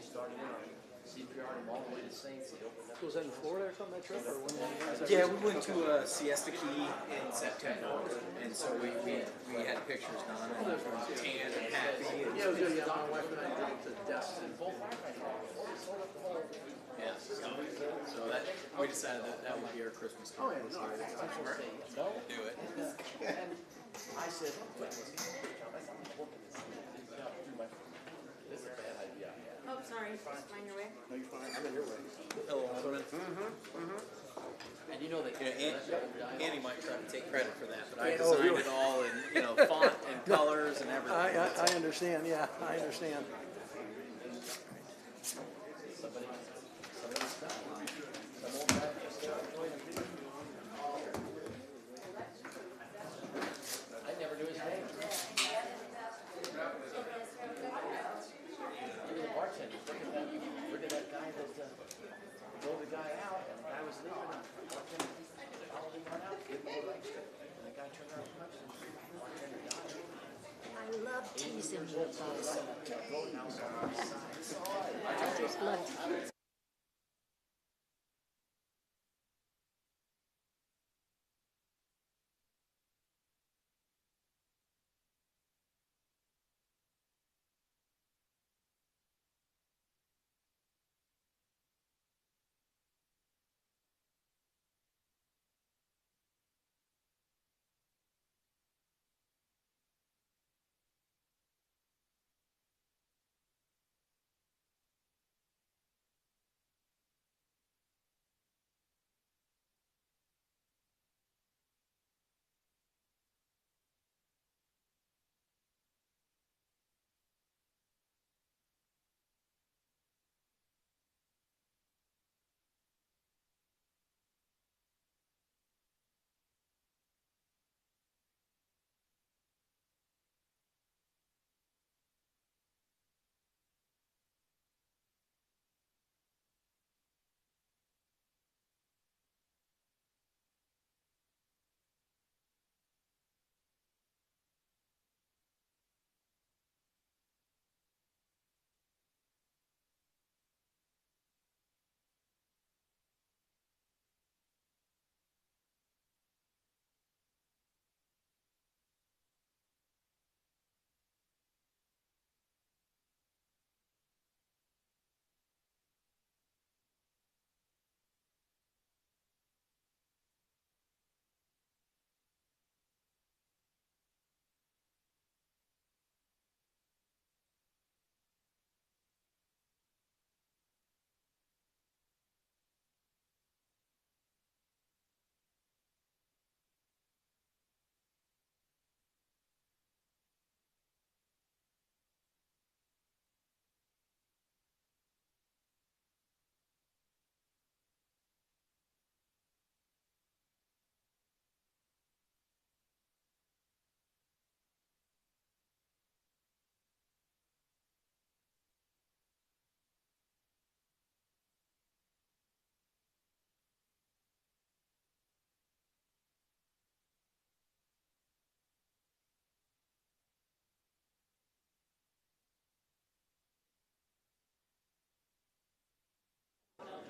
started in on CPR and all the way to Saints. Was that in Florida or something, that trip? Or Yeah, we went to Siesta Key in September, and so we had pictures done, and tan and happy. And yeah, it was good. Yeah, my wife and I did to Destin. yeah, so that we decided that would be our Christmas Oh, card. yeah, no, I Do it. I said, this is a bad idea. Oh, sorry. Find your way. no, you're fine. I'm in your way. Hello, And you know that Andy might try to take credit for that, but I designed it all in font and colors and everything. I understand. Yeah, I understand. I never knew his name. He was a bartender. Look at that guy that drove the guy out, and the guy was leaving. And bartender followed him right out, gave him a little extra. And the guy turned around and punched him. The bartender died. I love teasing you, boss. Roadhouse on the side. I just love teasing.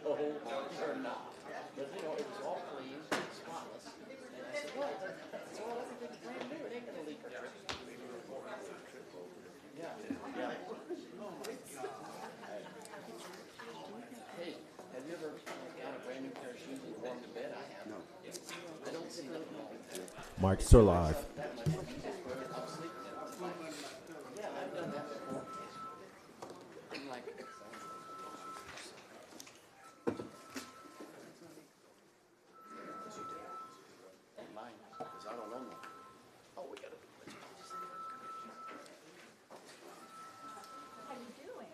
Oh, or not. But you know, it was all clean, spotless. And I said, well, that's all everything's brand new. It ain't gonna leak or trip. Yeah, yeah. Oh my God. Hey, have you ever got a brand new pair of shoes and worn to bed? I have. No. I don't see nothing wrong with that. Mike's still live. That much I'm sleeping in. Yeah, I've done that before. I'm like, mine, because I don't know nothing. Oh, we gotta do it. How you doing?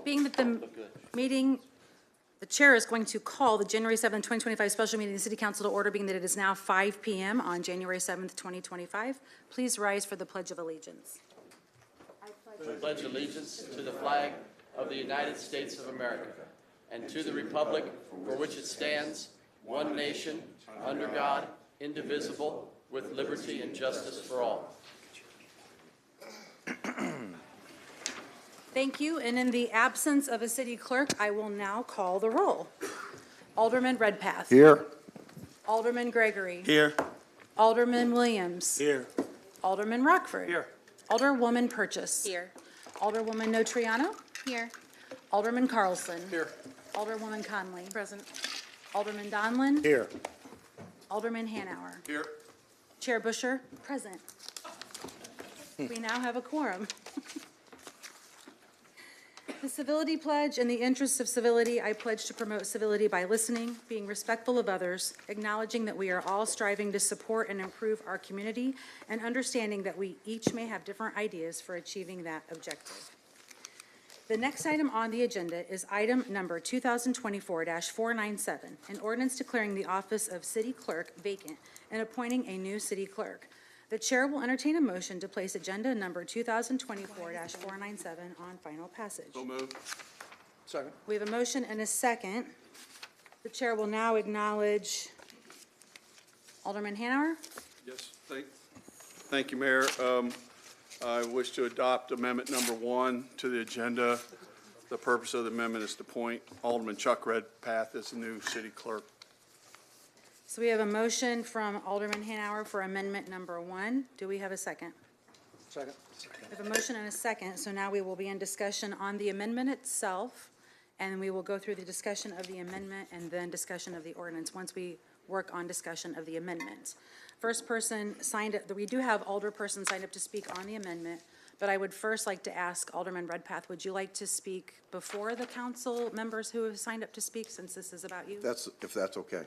Being that the meeting, the chair is going to call the January 7th, 2025 special meeting of the City Council to order, being that it is now 5 p.m. on January 7th, 2025. Please rise for the Pledge of Allegiance. I pledge allegiance to the flag of the United States of America and to the republic for which it stands, one nation, under God, indivisible, with liberty and justice for all. Thank you, and in the absence of a city clerk, I will now call the roll. Alderman Redpath. Here. Alderman Gregory. Here. Alderman Williams. Here. Alderman Rockford. Here. Alderwoman Purchase. Here. Alderwoman Notariano. Here. Alderman Carlson. Here. Alderwoman Conley. Present. Alderman Donlin. Here. Alderman Hanauer. Here. Chair Busher. Present. We now have a quorum. The civility pledge. In the interest of civility, I pledge to promote civility by listening, being respectful of others, acknowledging that we are all striving to support and improve our community, and understanding that we each may have different ideas for achieving that objective. The next item on the agenda is item number 2024-497, an ordinance declaring the office of city clerk vacant and appointing a new city clerk. The chair will entertain a motion to place agenda number 2024-497 on final passage. So moved. Second. We have a motion and a second. The chair will now acknowledge Alderman Hanauer. Yes, thank you, Mayor. I wish to adopt amendment number 1 to the agenda. The purpose of the amendment is to appoint Alderman Chuck Redpath as the new city clerk. So we have a motion from Alderman Hanauer for amendment number 1. Do we have a second? Second. We have a motion and a second, so now we will be in discussion on the amendment itself, and we will go through the discussion of the amendment and then discussion of the ordinance once we work on discussion of the amendment. First person signed up, we do have alderperson signed up to speak on the amendment, but I would first like to ask Alderman Redpath, would you like to speak before the council members who have signed up to speak, since this is about you? If that's okay.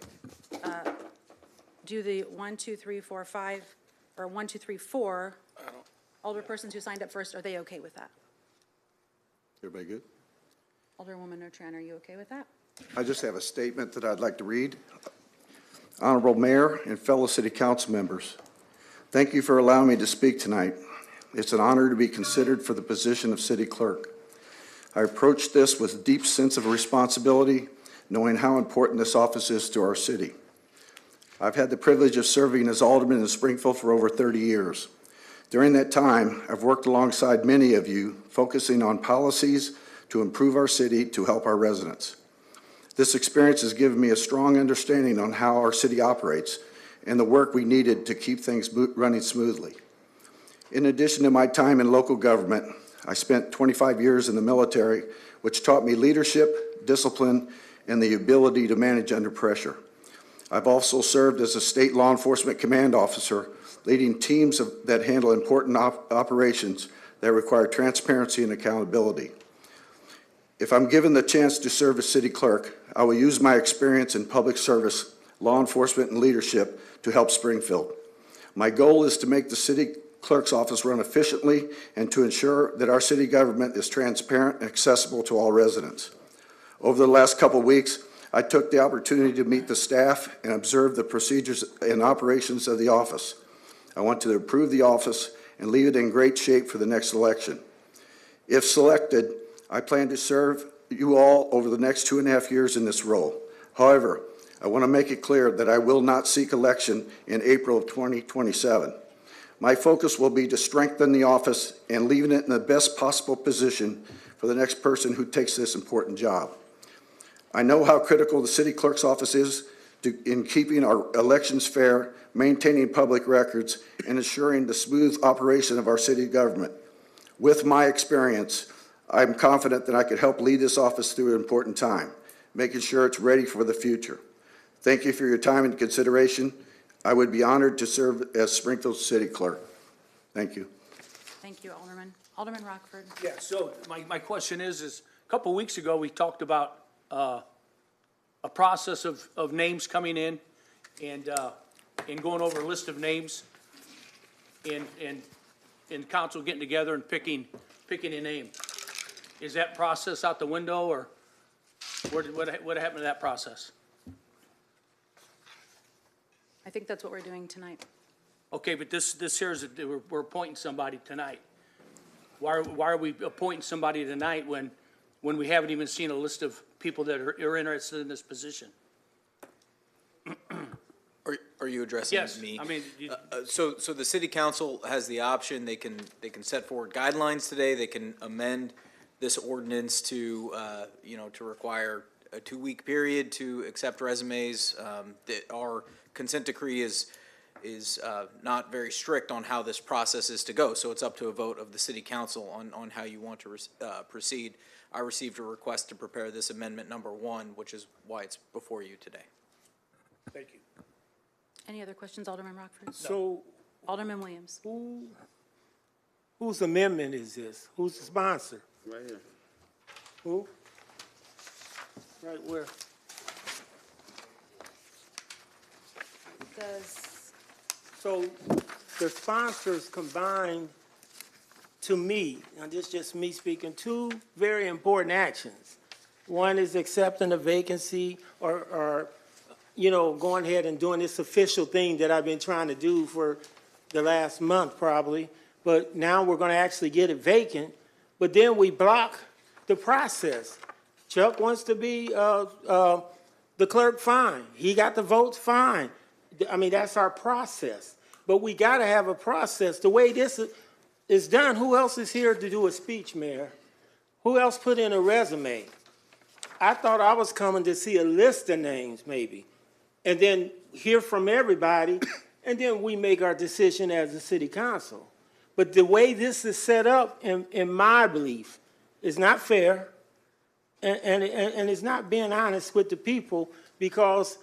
Do the 1, 2, 3, 4, 5, or 1, 2, 3, 4 alderpersons who signed up first, are they okay with that? Everybody good? Alderwoman Notran, are you okay with that? I just have a statement that I'd like to read. Honorable Mayor and fellow City Council members, thank you for allowing me to speak tonight. It's an honor to be considered for the position of City Clerk. I approach this with a deep sense of responsibility, knowing how important this office is to our city. I've had the privilege of serving as Alderman in Springfield for over 30 years. During that time, I've worked alongside many of you, focusing on policies to improve our city to help our residents. This experience has given me a strong understanding on how our city operates and the work we needed to keep things running smoothly. In addition to my time in local government, I spent 25 years in the military, which taught me leadership, discipline, and the ability to manage under pressure. I've also served as a state law enforcement command officer, leading teams that handle important operations that require transparency and accountability. If I'm given the chance to serve as city clerk, I will use my experience in public service, law enforcement, and leadership to help Springfield. My goal is to make the city clerk's office run efficiently and to ensure that our city government is transparent and accessible to all residents. Over the last couple of weeks, I took the opportunity to meet the staff and observe the procedures and operations of the office. I want to improve the office and leave it in great shape for the next election. If selected, I plan to serve you all over the next 2.5 years in this role. However, I want to make it clear that I will not seek election in April of 2027. My focus will be to strengthen the office and leaving it in the best possible position for the next person who takes this important job. I know how critical the city clerk's office is in keeping our elections fair, maintaining public records, and ensuring the smooth operation of our city government. With my experience, I'm confident that I could help lead this office through an important time, making sure it's ready for the future. Thank you for your time and consideration. I would be honored to serve as Springfield City Clerk. Thank you. Thank you, Alderman. Alderman Rockford. Yeah, so my question is a couple of weeks ago, we talked about a process of names coming in and going over a list of names and council getting together and picking a name. Is that process out the window, or what happened to that process? I think that's what we're doing tonight. Okay, but this here is, we're appointing somebody tonight. Why are we appointing somebody tonight when we haven't even seen a list of people that are interested in this position? Are you addressing Yes, me? I mean, So the city council has the option, they can set forward guidelines today, they can amend this ordinance to, to require a 2-week period to accept resumes. Our consent decree is not very strict on how this process is to go, so it's up to a vote of the city council on how you want to proceed. I received a request to prepare this amendment number 1, which is why it's before you today. thank you. Any other questions, Alderman Rockford? So Alderman Williams? whose amendment is this? Who's the sponsor? Right here. Who? Right where? Does, So the sponsors combined, to me, and this is just me speaking, 2 very important actions. One is accepting a vacancy or going ahead and doing this official thing that I've been trying to do for the last month probably. But now we're going to actually get it vacant, but then we block the process. Chuck wants to be the clerk, fine. He got the votes, fine. I mean, that's our process. But we got to have a process. The way this is done, who else is here to do a speech, Mayor? Who else put in a resume? I thought I was coming to see a list of names, maybe, and then hear from everybody, and then we make our decision as a city council. But the way this is set up, in my belief, is not fair, and it's not being honest with the people, because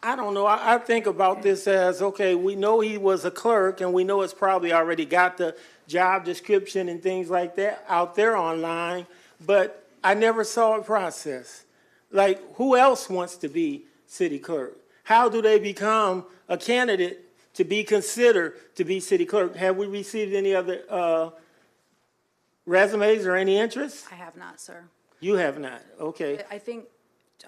I don't know, I think about this as, okay, we know he was a clerk, and we know it's probably already got the job description and things like that out there online, but I never saw a process. Like, who else wants to be city clerk? How do they become a candidate to be considered to be city clerk? Have we received any other resumes or any interest? I have not, sir. You have not, okay. I think,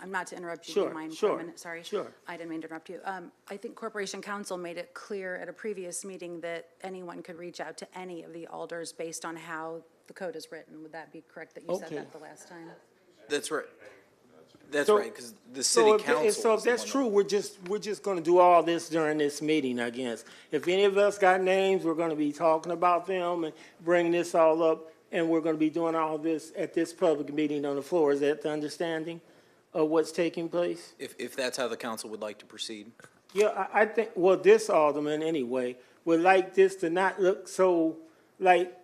I'm not to interrupt you, Sure, do you mind for sure, a minute? Sorry. sure. I didn't mean to interrupt you. I think Corporation Counsel made it clear at a previous meeting that anyone could reach out to any of the alders based on how the code is written. Would that be correct that you said Okay. that the last time? That's right. That's So- right, because the city council. So if that's true, we're just gonna do all this during this meeting, I guess. If any of us got names, we're gonna be talking about them and bringing this all up, and we're gonna be doing all this at this public meeting on the floor. Is that the understanding of what's taking place? If that's how the council would like to proceed. Yeah, I think, well, this alderman anyway, would like this to not look so like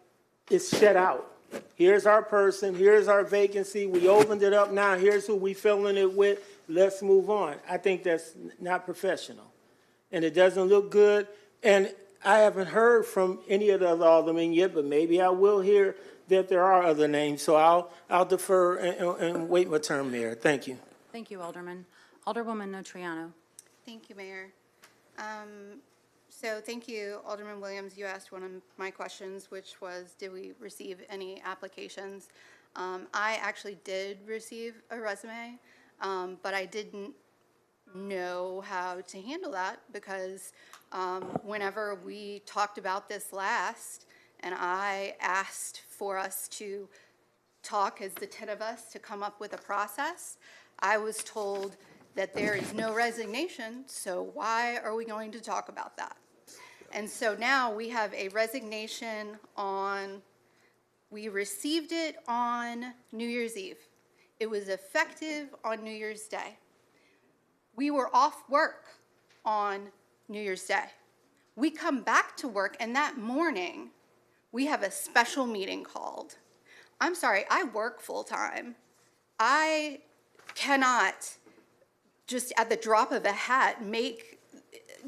it's shut out. Here's our person, here's our vacancy, we opened it up now, here's who we filling it with, let's move on. I think that's not professional. And it doesn't look good, and I haven't heard from any of the other aldermen yet, but maybe I will hear that there are other names, so I'll defer and wait my turn, Mayor. Thank you. Thank you, Alderman. Alderwoman Notariano. Thank you, Mayor. So thank you, Alderman Williams. You asked one of my questions, which was, did we receive any applications? I actually did receive a resume, but I didn't know how to handle that because whenever we talked about this last, and I asked for us to talk as the 10 of us to come up with a process, I was told that there is no resignation, so why are we going to talk about that? And so now we have a resignation we received it on New Year's Eve. It was effective on New Year's Day. We were off work on New Year's Day. We come back to work, and that morning, we have a special meeting called. I'm sorry, I work full-time. I cannot just at the drop of a hat make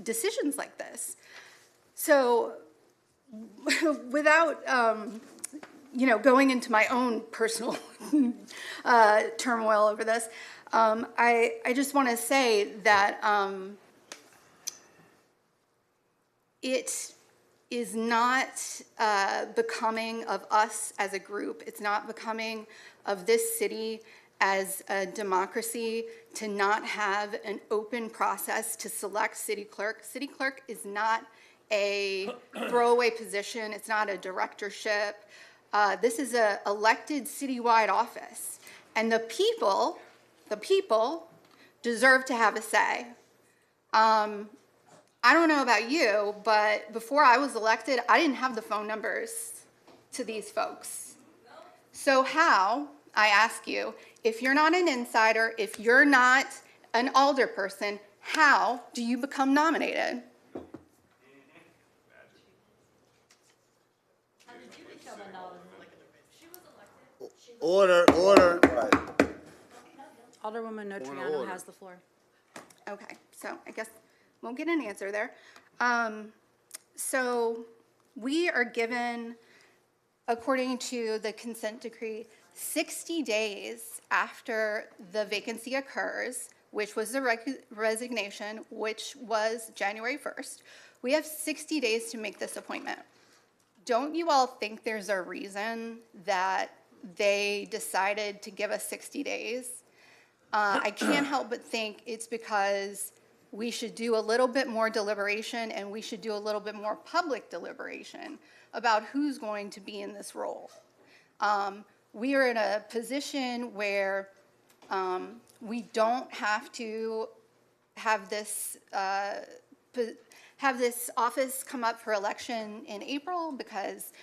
decisions like this. So without, going into my own personal turmoil over this, I just want to say that it is not becoming of us as a group. It's not becoming of this city as a democracy to not have an open process to select city clerk. City clerk is not a throwaway position. It's not a directorship. This is an elected citywide office. And the people deserve to have a say. I don't know about you, but before I was elected, I didn't have the phone numbers to these folks. So how, I ask you, if you're not an insider, if you're not an alder person, how do you become nominated? Order. Alderwoman Notariano has the floor. Okay, so I guess won't get an answer there. So we are given, according to the consent decree, 60 days after the vacancy occurs, which was the resignation, which was January 1st. We have 60 days to make this appointment. Don't you all think there's a reason that they decided to give us 60 days? I can't help but think it's because we should do a little bit more deliberation and we should do a little bit more public deliberation about who's going to be in this role. We are in a position where we don't have to have this office come up for election in April because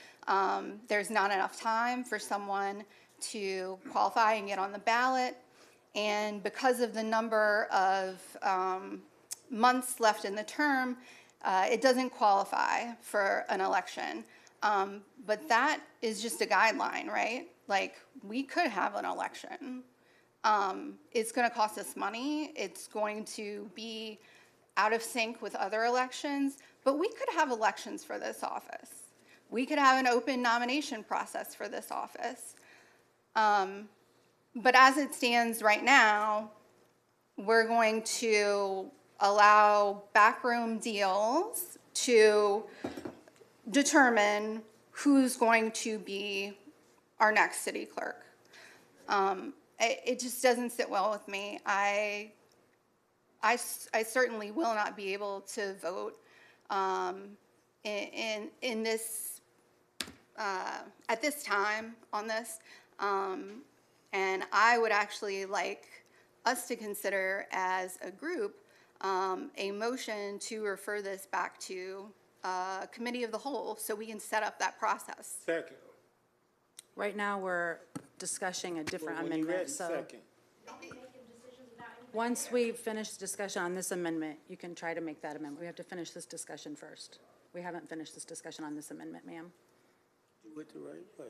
there's not enough time for someone to qualify and get on the ballot. And because of the number of months left in the term, it doesn't qualify for an election. But that is just a guideline, right? Like, we could have an election. It's going to cost us money. It's going to be out of sync with other elections. But we could have elections for this office. We could have an open nomination process for this office. But as it stands right now, we're going to allow backroom deals to determine who's going to be our next city clerk. It just doesn't sit well with me. I certainly will not be able to vote in this at this time on this. And I would actually like us to consider as a group a motion to refer this back to committee of the whole so we can set up that process. Second. Right now, we're discussing a different When you amendment, ready, so second. once we finish discussion on this amendment, you can try to make that amendment. We have to finish this discussion first. We haven't finished this discussion on this amendment, ma'am. Do it the right way.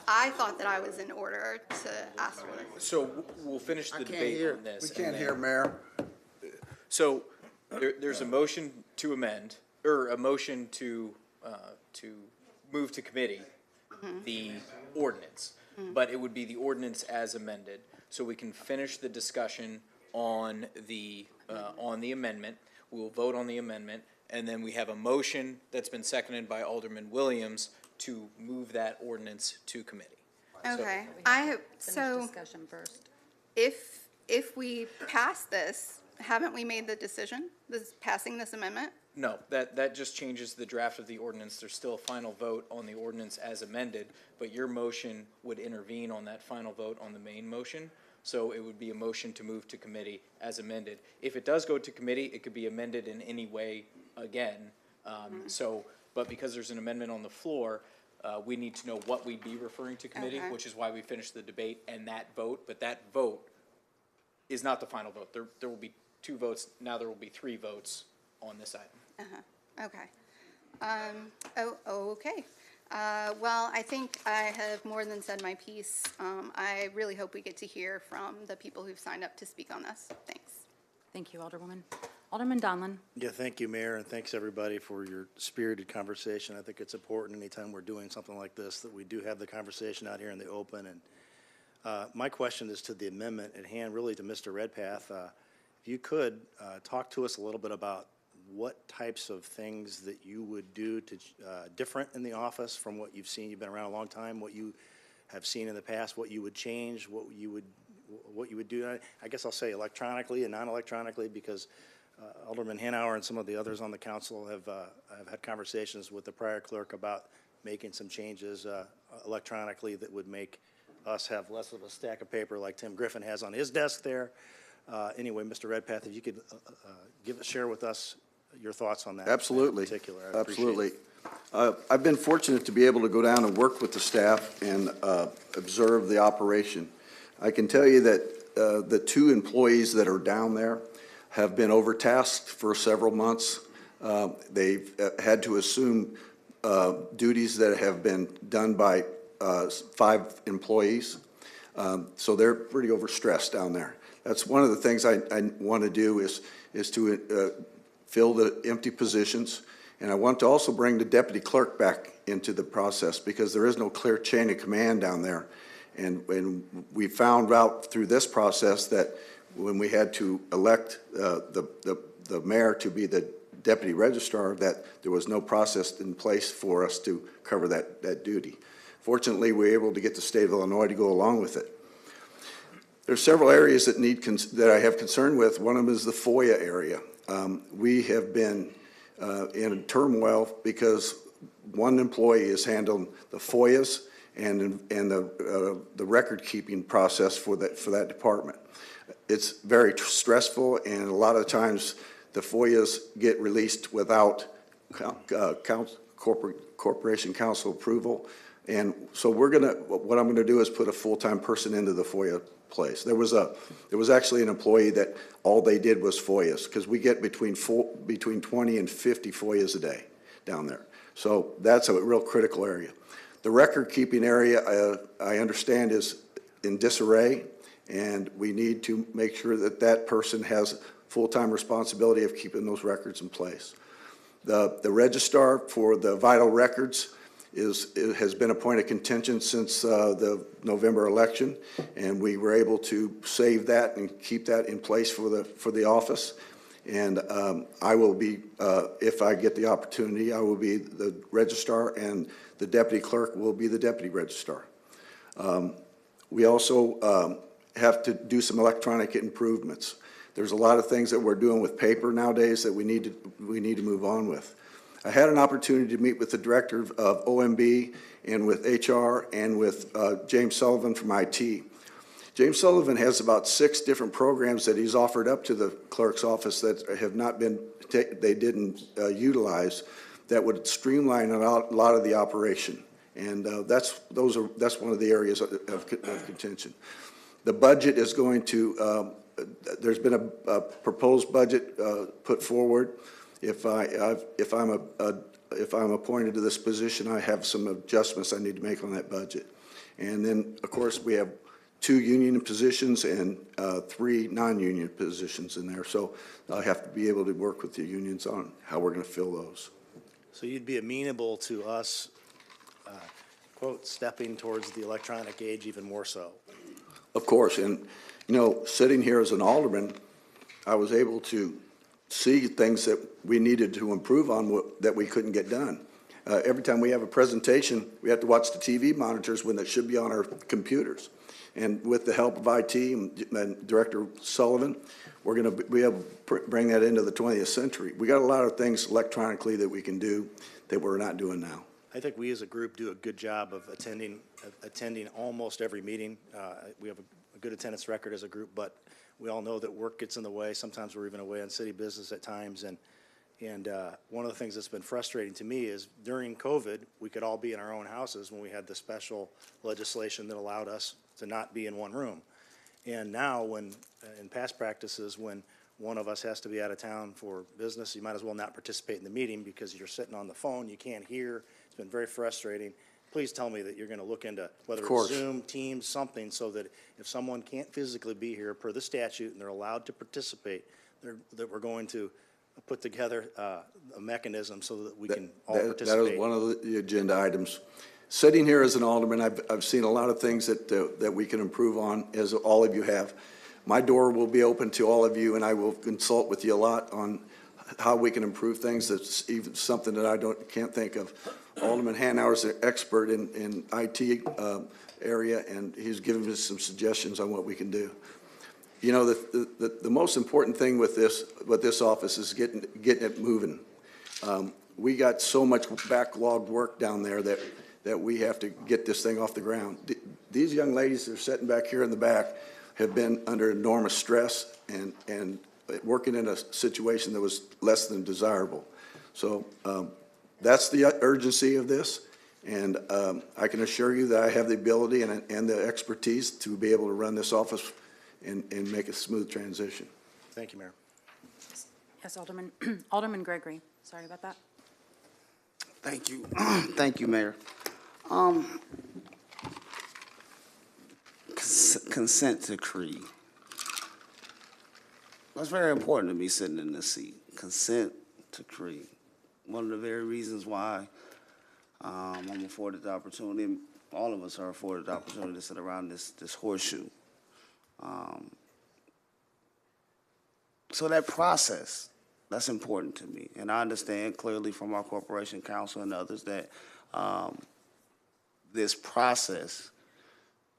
I thought that I was in order to ask for this. So we'll finish the debate on this. We and can't then- hear, Mayor. So there's a motion to amend, or a motion to move to committee the ordinance. But it would be the ordinance as amended. So we can finish the discussion on the amendment. We will vote on the amendment. And then we have a motion that's been seconded by Alderman Williams to move that ordinance to committee. Okay, Finish so discussion first. if we pass this, haven't we made the decision, passing this amendment? No, that just changes the draft of the ordinance. There's still a final vote on the ordinance as amended, but your motion would intervene on that final vote on the main motion. So it would be a motion to move to committee as amended. If it does go to committee, it could be amended in any way again. But because there's an amendment on the floor, we need to know what we'd be referring to committee, Okay. which is why we finished the debate and that vote. But that vote is not the final vote. There will be 2 votes. Now there will be 3 votes on this item. Okay. Okay. Well, I think I have more than said my piece. I really hope we get to hear from the people who've signed up to speak on this. Thanks. Thank you, Alderwoman. Alderman Donlin. Yeah, thank you, Mayor, and thanks, everybody, for your spirited conversation. I think it's important anytime we're doing something like this that we do have the conversation out here in the open. And my question is to the amendment at hand, really to Mr. Redpath. If you could talk to us a little bit about what types of things that you would do to different in the office from what you've seen. You've been around a long time. What you have seen in the past, what you would change, what you would do. I guess I'll say electronically and non-electronically, because Alderman Hanauer and some of the others on the council have had conversations with the prior clerk about making some changes electronically that would make us have less of a stack of paper like Tim Griffin has on his desk there. Anyway, Mr. Redpath, if you could share with us your thoughts on that. Absolutely. In particular, I appreciate Absolutely. it. I've been fortunate to be able to go down and work with the staff and observe the operation. I can tell you that the 2 employees that are down there have been overtasked for several months. They've had to assume duties that have been done by 5 employees. So they're pretty overstressed down there. That's one of the things I want to do is to fill the empty positions. And I want to also bring the deputy clerk back into the process because there is no clear chain of command down there. And we found out through this process that when we had to elect the mayor to be the deputy registrar, that there was no process in place for us to cover that duty. Fortunately, we were able to get the state of Illinois to go along with it. There's several areas that I have concern with. One of them is the FOIA area. We have been in turmoil because one employee is handling the FOIAs and the record-keeping process for that department. It's very stressful, and a lot of times the FOIAs get released without corporation counsel approval. And so what I'm gonna do is put a full-time person into the FOIA place. There was actually an employee that all they did was FOIAs, because we get between 20 and 50 FOIAs a day down there. So that's a real critical area. The record-keeping area, I understand, is in disarray, and we need to make sure that that person has full-time responsibility of keeping those records in place. The registrar for the vital records has been a point of contention since the November election, and we were able to save that and keep that in place for the office. And I will be, if I get the opportunity, I will be the registrar, and the deputy clerk will be the deputy registrar. We also have to do some electronic improvements. There's a lot of things that we're doing with paper nowadays that we need to move on with. I had an opportunity to meet with the director of OMB and with HR and with James Sullivan from IT. James Sullivan has about 6 different programs that he's offered up to the clerk's office that have not been, they didn't utilize, that would streamline a lot of the operation. And that's one of the areas of contention. The budget is going to, there's been a proposed budget put forward. If I'm appointed to this position, I have some adjustments I need to make on that budget. And then, of course, we have 2 union positions and 3 non-union positions in there. So I have to be able to work with the unions on how we're going to fill those. So you'd be amenable to us, quote, stepping towards the electronic age even more so? Of course. And, you know, sitting here as an alderman, I was able to see things that we needed to improve on that we couldn't get done. Every time we have a presentation, we have to watch the TV monitors when it should be on our computers. And with the help of IT and Director Sullivan, we're going to be able to bring that into the 20th century. We got a lot of things electronically that we can do that we're not doing now. I think we as a group do a good job of attending almost every meeting. We have a good attendance record as a group, but we all know that work gets in the way. Sometimes we're even away on city business at times. And one of the things that's been frustrating to me is during COVID, we could all be in our own houses when we had the special legislation that allowed us to not be in one room. And now when, in past practices, when one of us has to be out of town for business, you might as well not participate in the meeting because you're sitting on the phone, you can't hear. It's been very frustrating. Please tell me that you're going to look into whether it's Zoom, Teams, something, so that if someone can't physically be here per the statute and they're allowed to participate, that we're going to put together a mechanism so that we can all participate. That is one of the agenda items. Sitting here as an alderman, I've seen a lot of things that we can improve on, as all of you have. My door will be open to all of you, and I will consult with you a lot on how we can improve things. That's even something that I can't think of. Alderman Hanauer's an expert in IT area, and he's given us some suggestions on what we can do. You know, the most important thing with this office is getting it moving. We got so much backlogged work down there that we have to get this thing off the ground. these young ladies that are sitting back here in the back have been under enormous stress and working in a situation that was less than desirable. So that's the urgency of this, and I can assure you that I have the ability and the expertise to be able to run this office and make a smooth transition. Thank you, Mayor. Yes, Alderman, Alderman Gregory, sorry about that. Thank you. Thank you, Mayor. Consent decree. That's very important to me sitting in this seat. Consent decree. One of the very reasons why I'm afforded the opportunity, all of us are afforded the opportunity to sit around this horseshoe. So that process, that's important to me. And I understand clearly from our corporation counsel and others that this process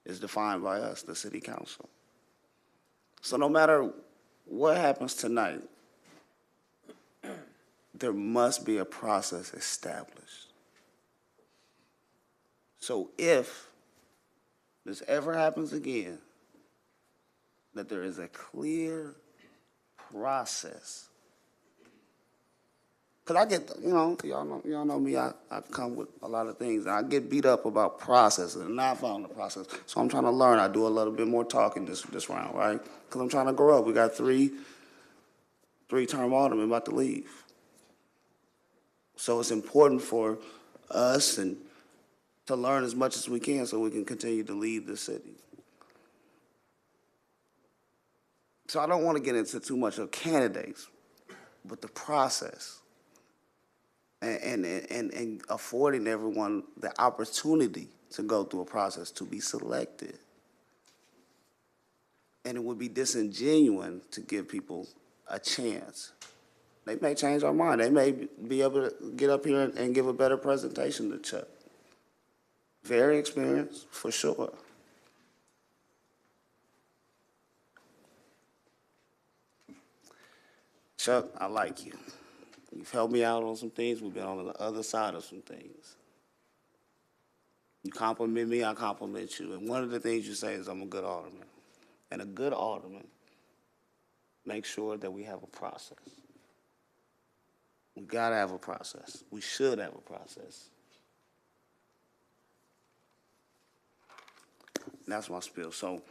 is defined by us, the city council. So no matter what happens tonight, there must be a process established. So if this ever happens again, that there is a clear process. Because I get, y'all know me, I come with a lot of things, and I get beat up about processes and not following the process. So I'm trying to learn. I do a little bit more talking this round, right? Because I'm trying to grow up. We got three-term aldermen about to leave. So it's important for us and to learn as much as we can so we can continue to lead the city. So I don't want to get into too much of candidates, but the process and affording everyone the opportunity to go through a process to be selected. And it would be disingenuous to give people a chance. They may change our mind. They may be able to get up here and give a better presentation to Chuck. Very experienced, for sure. Chuck, I like you. You've helped me out on some things. We've been on the other side of some things. You compliment me, I compliment you. And one of the things you say is I'm a good alderman. And a good alderman makes sure that we have a process. We gotta have a process. We should have a process. And that's my spiel. So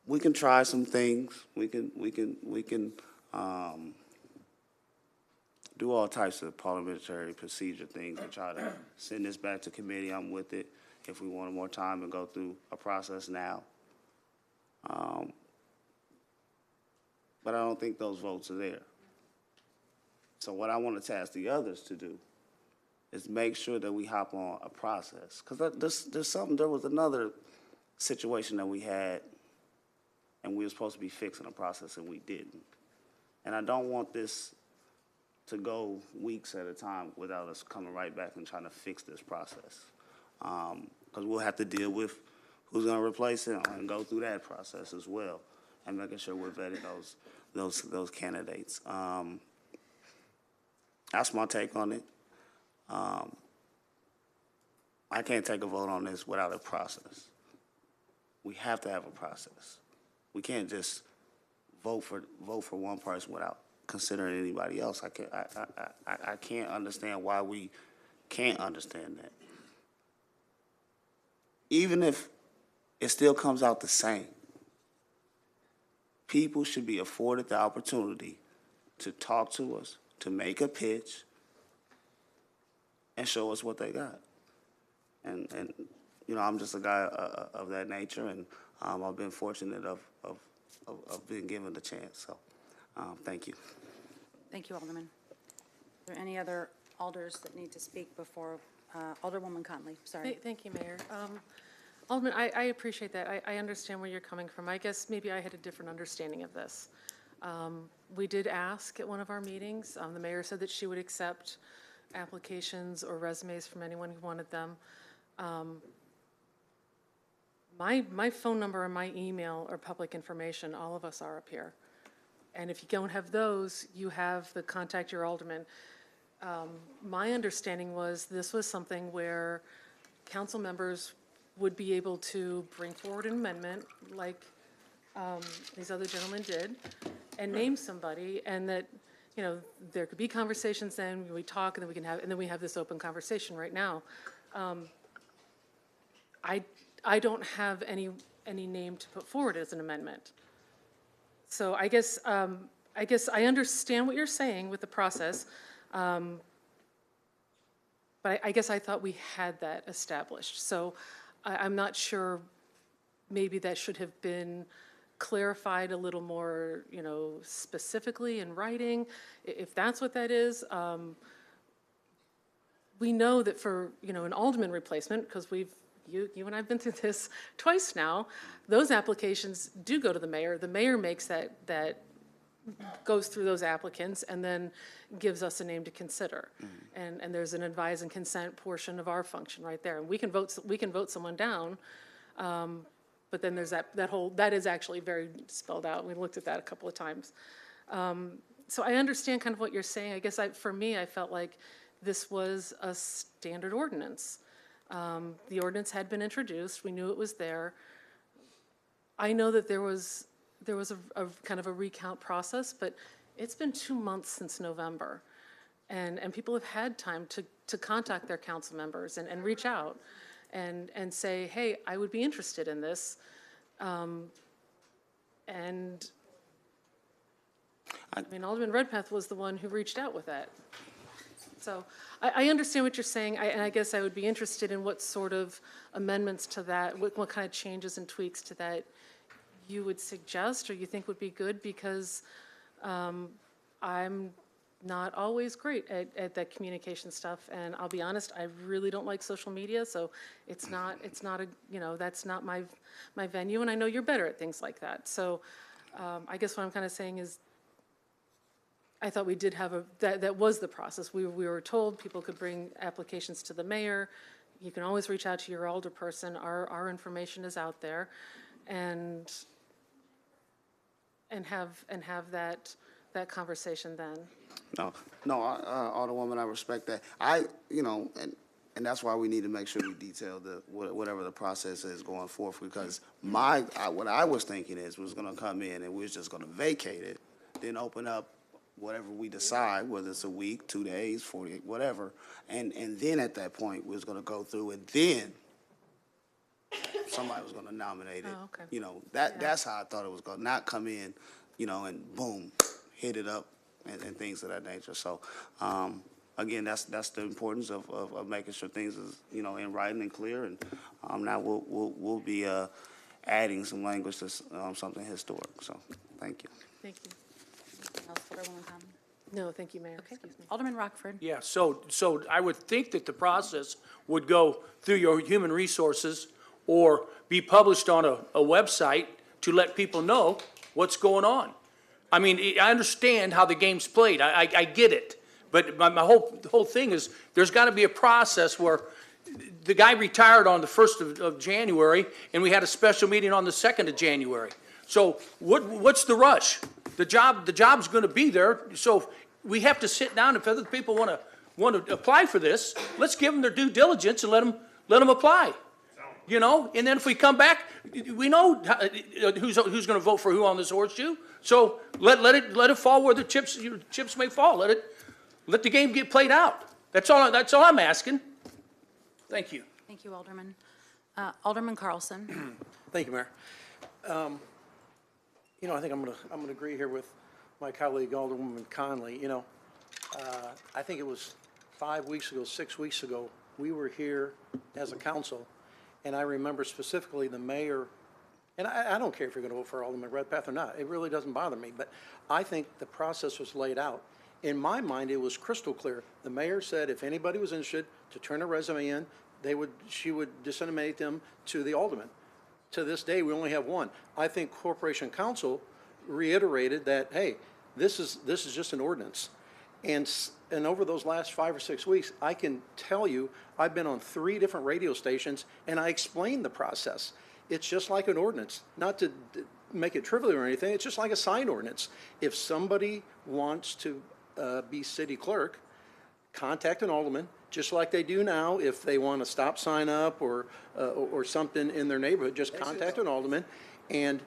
we can try some things. We can do all types of parliamentary procedure things and try to send this back to committee. I'm with it if we wanted more time and go through a process now. But I don't think those votes are there. So what I want to task the others to do is make sure that we hop on a process. Because there was another situation that we had and we were supposed to be fixing a process and we didn't. And I don't want this to go weeks at a time without us coming right back and trying to fix this process. Because we'll have to deal with who's going to replace it and go through that process as well and making sure we're vetting those candidates. That's my take on it. I can't take a vote on this without a process. We have to have a process. We can't just vote for one person without considering anybody else. I can't understand why we can't understand that. Even if it still comes out the same, people should be afforded the opportunity to talk to us, to make a pitch, and show us what they got. And I'm just a guy of that nature, and I've been fortunate of being given the chance. So, thank you. Thank you, Alderman. Are there any other alders that need to speak before Alderwoman Conley? Sorry. Thank you, Mayor. Alderman, I appreciate that. I understand where you're coming from. I guess maybe I had a different understanding of this. We did ask at one of our meetings. The mayor said that she would accept applications or resumes from anyone who wanted them. My phone number and my email are public information. All of us are up here. And if you don't have those, you have the contact your alderman. My understanding was this was something where council members would be able to bring forward an amendment like these other gentlemen did and name somebody, and that, you know, there could be conversations then, we talk, and then we can have, and then we have this open conversation right now. I don't have any name to put forward as an amendment. So I guess I understand what you're saying with the process, but I guess I thought we had that established. So I'm not sure, maybe that should have been clarified a little more, you know, specifically in writing, if that's what that is. We know that for, you know, an alderman replacement, because you and I have been through this twice now, those applications do go to the mayor. The mayor makes that goes through those applicants and then gives us a name to consider. And there's an advise and consent portion of our function right there. And we can vote someone down, but then there's that is actually very spelled out. We looked at that a couple of times. So I understand kind of what you're saying. I guess for me, I felt like this was a standard ordinance. The ordinance had been introduced. We knew it was there. I know that there was a kind of a recount process, but it's been 2 months since November. And people have had time to contact their council members and reach out and say, hey, I would be interested in this. And I mean, Alderman Redpath was the one who reached out with that. So I understand what you're saying, and I guess I would be interested in what sort of amendments to that, what kind of changes and tweaks to that you would suggest or you think would be good, because I'm not always great at that communication stuff, and I'll be honest, I really don't like social media, so it's not a, you know, that's not my venue, and I know you're better at things like that. So I guess what I'm kind of saying is, I thought we did have that was the process. We were told people could bring applications to the mayor. You can always reach out to your alderperson. Our information is out there, and have that conversation then. No, Alderwoman, I respect that. You know, and that's why we need to make sure we detail whatever the process is going forth, because what I was thinking is we was going to come in and we was just going to vacate it, then open up whatever we decide, whether it's a week, 2 days, 48, whatever, and then at that point, we was gonna go through, and then somebody was gonna nominate it. Oh, okay. You know, that's how I thought it was gonna, not come in, you know, and boom, hit it up, and things of that nature. So, again, that's the importance of making sure things is, you know, in writing and clear, and now we'll be adding some language to something historic. So, thank you. Thank you. Else, Alderwoman Conley? No, thank you, Mayor. Okay. Excuse me. Alderman Rockford? Yeah, so I would think that the process would go through your human resources or be published on a website to let people know what's going on. I mean, I understand how the game's played. I get it. But my whole thing is there's got to be a process where the guy retired on the 1st of January, and we had a special meeting on the 2nd of January. So what's the rush? The job's going to be there, so we have to sit down. If other people want to apply for this, let's give them their due diligence and let them apply. You know, and then if we come back, we know who's going to vote for who on this horseshoe. So let it fall where the chips may fall. Let the game get played out. That's all I'm asking. Thank you. Thank you, Alderman. Alderman Carlson? Thank you, Mayor. You know, I think I'm gonna agree here with my colleague Alderwoman Conley. You know, I think it was 5 weeks ago, 6 weeks ago, we were here as a council, and I remember specifically the mayor, and I don't care if you're gonna vote for Alderman Redpath or not, it really doesn't bother me, but I think the process was laid out. In my mind, it was crystal clear. The mayor said if anybody was interested to turn a resume in, she would disseminate them to the alderman. To this day, we only have one. I think Corporation Counsel reiterated that, hey, this is just an ordinance. And over those last 5 or 6 weeks, I can tell you, I've been on 3 different radio stations, and I explained the process. It's just like an ordinance. Not to make it trivial or anything, it's just like a sign ordinance. If somebody wants to be city clerk, contact an alderman, just like they do now. If they want a stop sign up or something in their neighborhood, just contact an alderman, and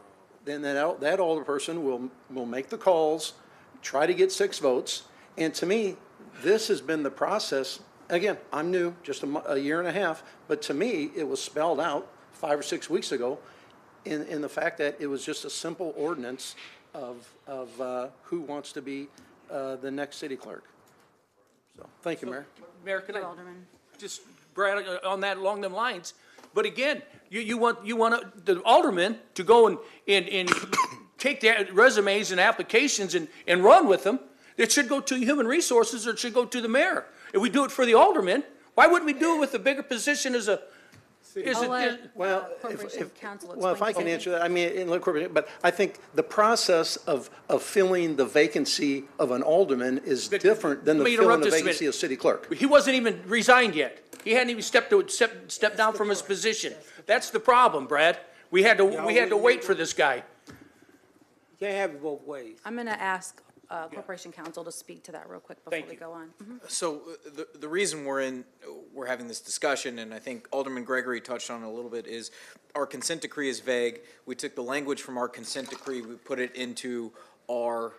then that alderperson will make the calls, try to get 6 votes. And to me, this has been the process. Again, I'm new, just a year and a half, but to me, it was spelled out 5 or 6 weeks ago in the fact that it was just a simple ordinance of who wants to be the next city clerk. So, thank you, Mayor. Mayor, can I Alderman. just, Brad, on that, along them lines? But again, you want the alderman to go and take their resumes and applications and run with them. It should go to human resources, or it should go to the mayor. If we do it for the alderman, why wouldn't we do it with a bigger position as a, I'll let Well, Corporation Counsel well, if I explain can to answer that, I mean, but I think the process of filling the vacancy of an alderman is different than the Let me filling interrupt the just a vacancy minute. of city clerk. He wasn't even resigned yet. He hadn't even stepped down from his position. That's the problem, Brad. We had to wait for this guy. You can't have it both ways. I'm going to ask Corporation Counsel to speak to that real quick before Thank we you. go on. So the reason we're having this discussion, and I think Alderman Gregory touched on it a little bit, is our consent decree is vague. We took the language from our consent decree, we put it into our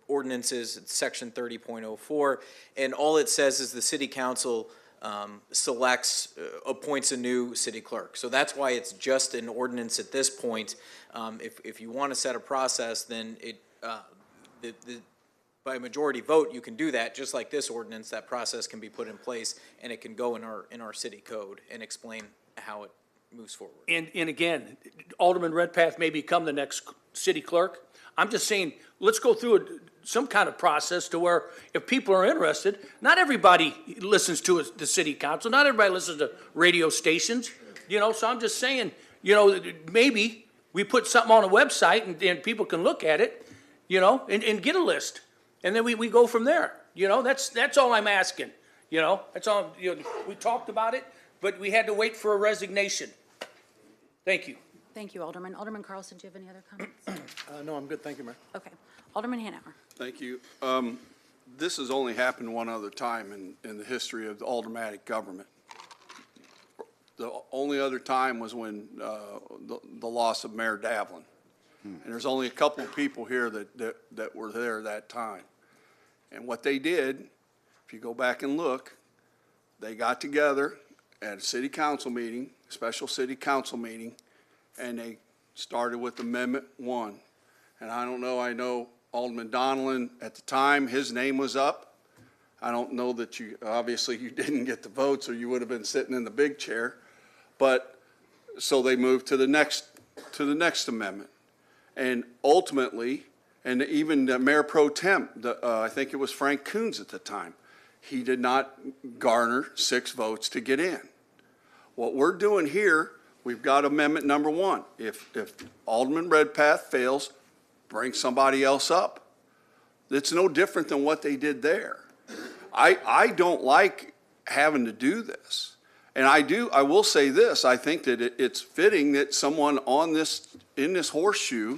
ordinances, it's section 30.04, and all it says is the city council appoints a new city clerk. So that's why it's just an ordinance at this point. If you want to set a process, then by a majority vote, you can do that, just like this ordinance. That process can be put in place, and it can go in our city code and explain how it moves forward. And again, Alderman Redpath may become the next city clerk. I'm just saying, let's go through some kind of process to where if people are interested, not everybody listens to the city council, not everybody listens to radio stations, so I'm just saying, maybe we put something on a website and people can look at it, and get a list. And then we go from there, that's all I'm asking, that's all, we talked about it, but we had to wait for a resignation. Thank you. Thank you, Alderman. Alderman Carlson, do you have any other comments? No, I'm good, thank you, Mayor. Okay. Alderman Hanauer. Thank you. This has only happened one other time in the history of the aldermanic government. The only other time was when the loss of Mayor Davlin. And there's only a couple of people here that were there that time. And what they did, if you go back and look, they got together at a city council meeting, special city council meeting, and they started with Amendment 1. And I don't know, I know Alderman Donelon, at the time, his name was up. I don't know that obviously you didn't get the votes or you would have been sitting in the big chair. But, so they moved to the next amendment. And ultimately, and even the Mayor Pro Tem, I think it was Frank Coons at the time, he did not garner 6 votes to get in. What we're doing here, we've got amendment number 1. If Alderman Redpath fails, bring somebody else up. It's no different than what they did there. I don't like having to do this. And I will say this, I think that it's fitting that someone in this horseshoe,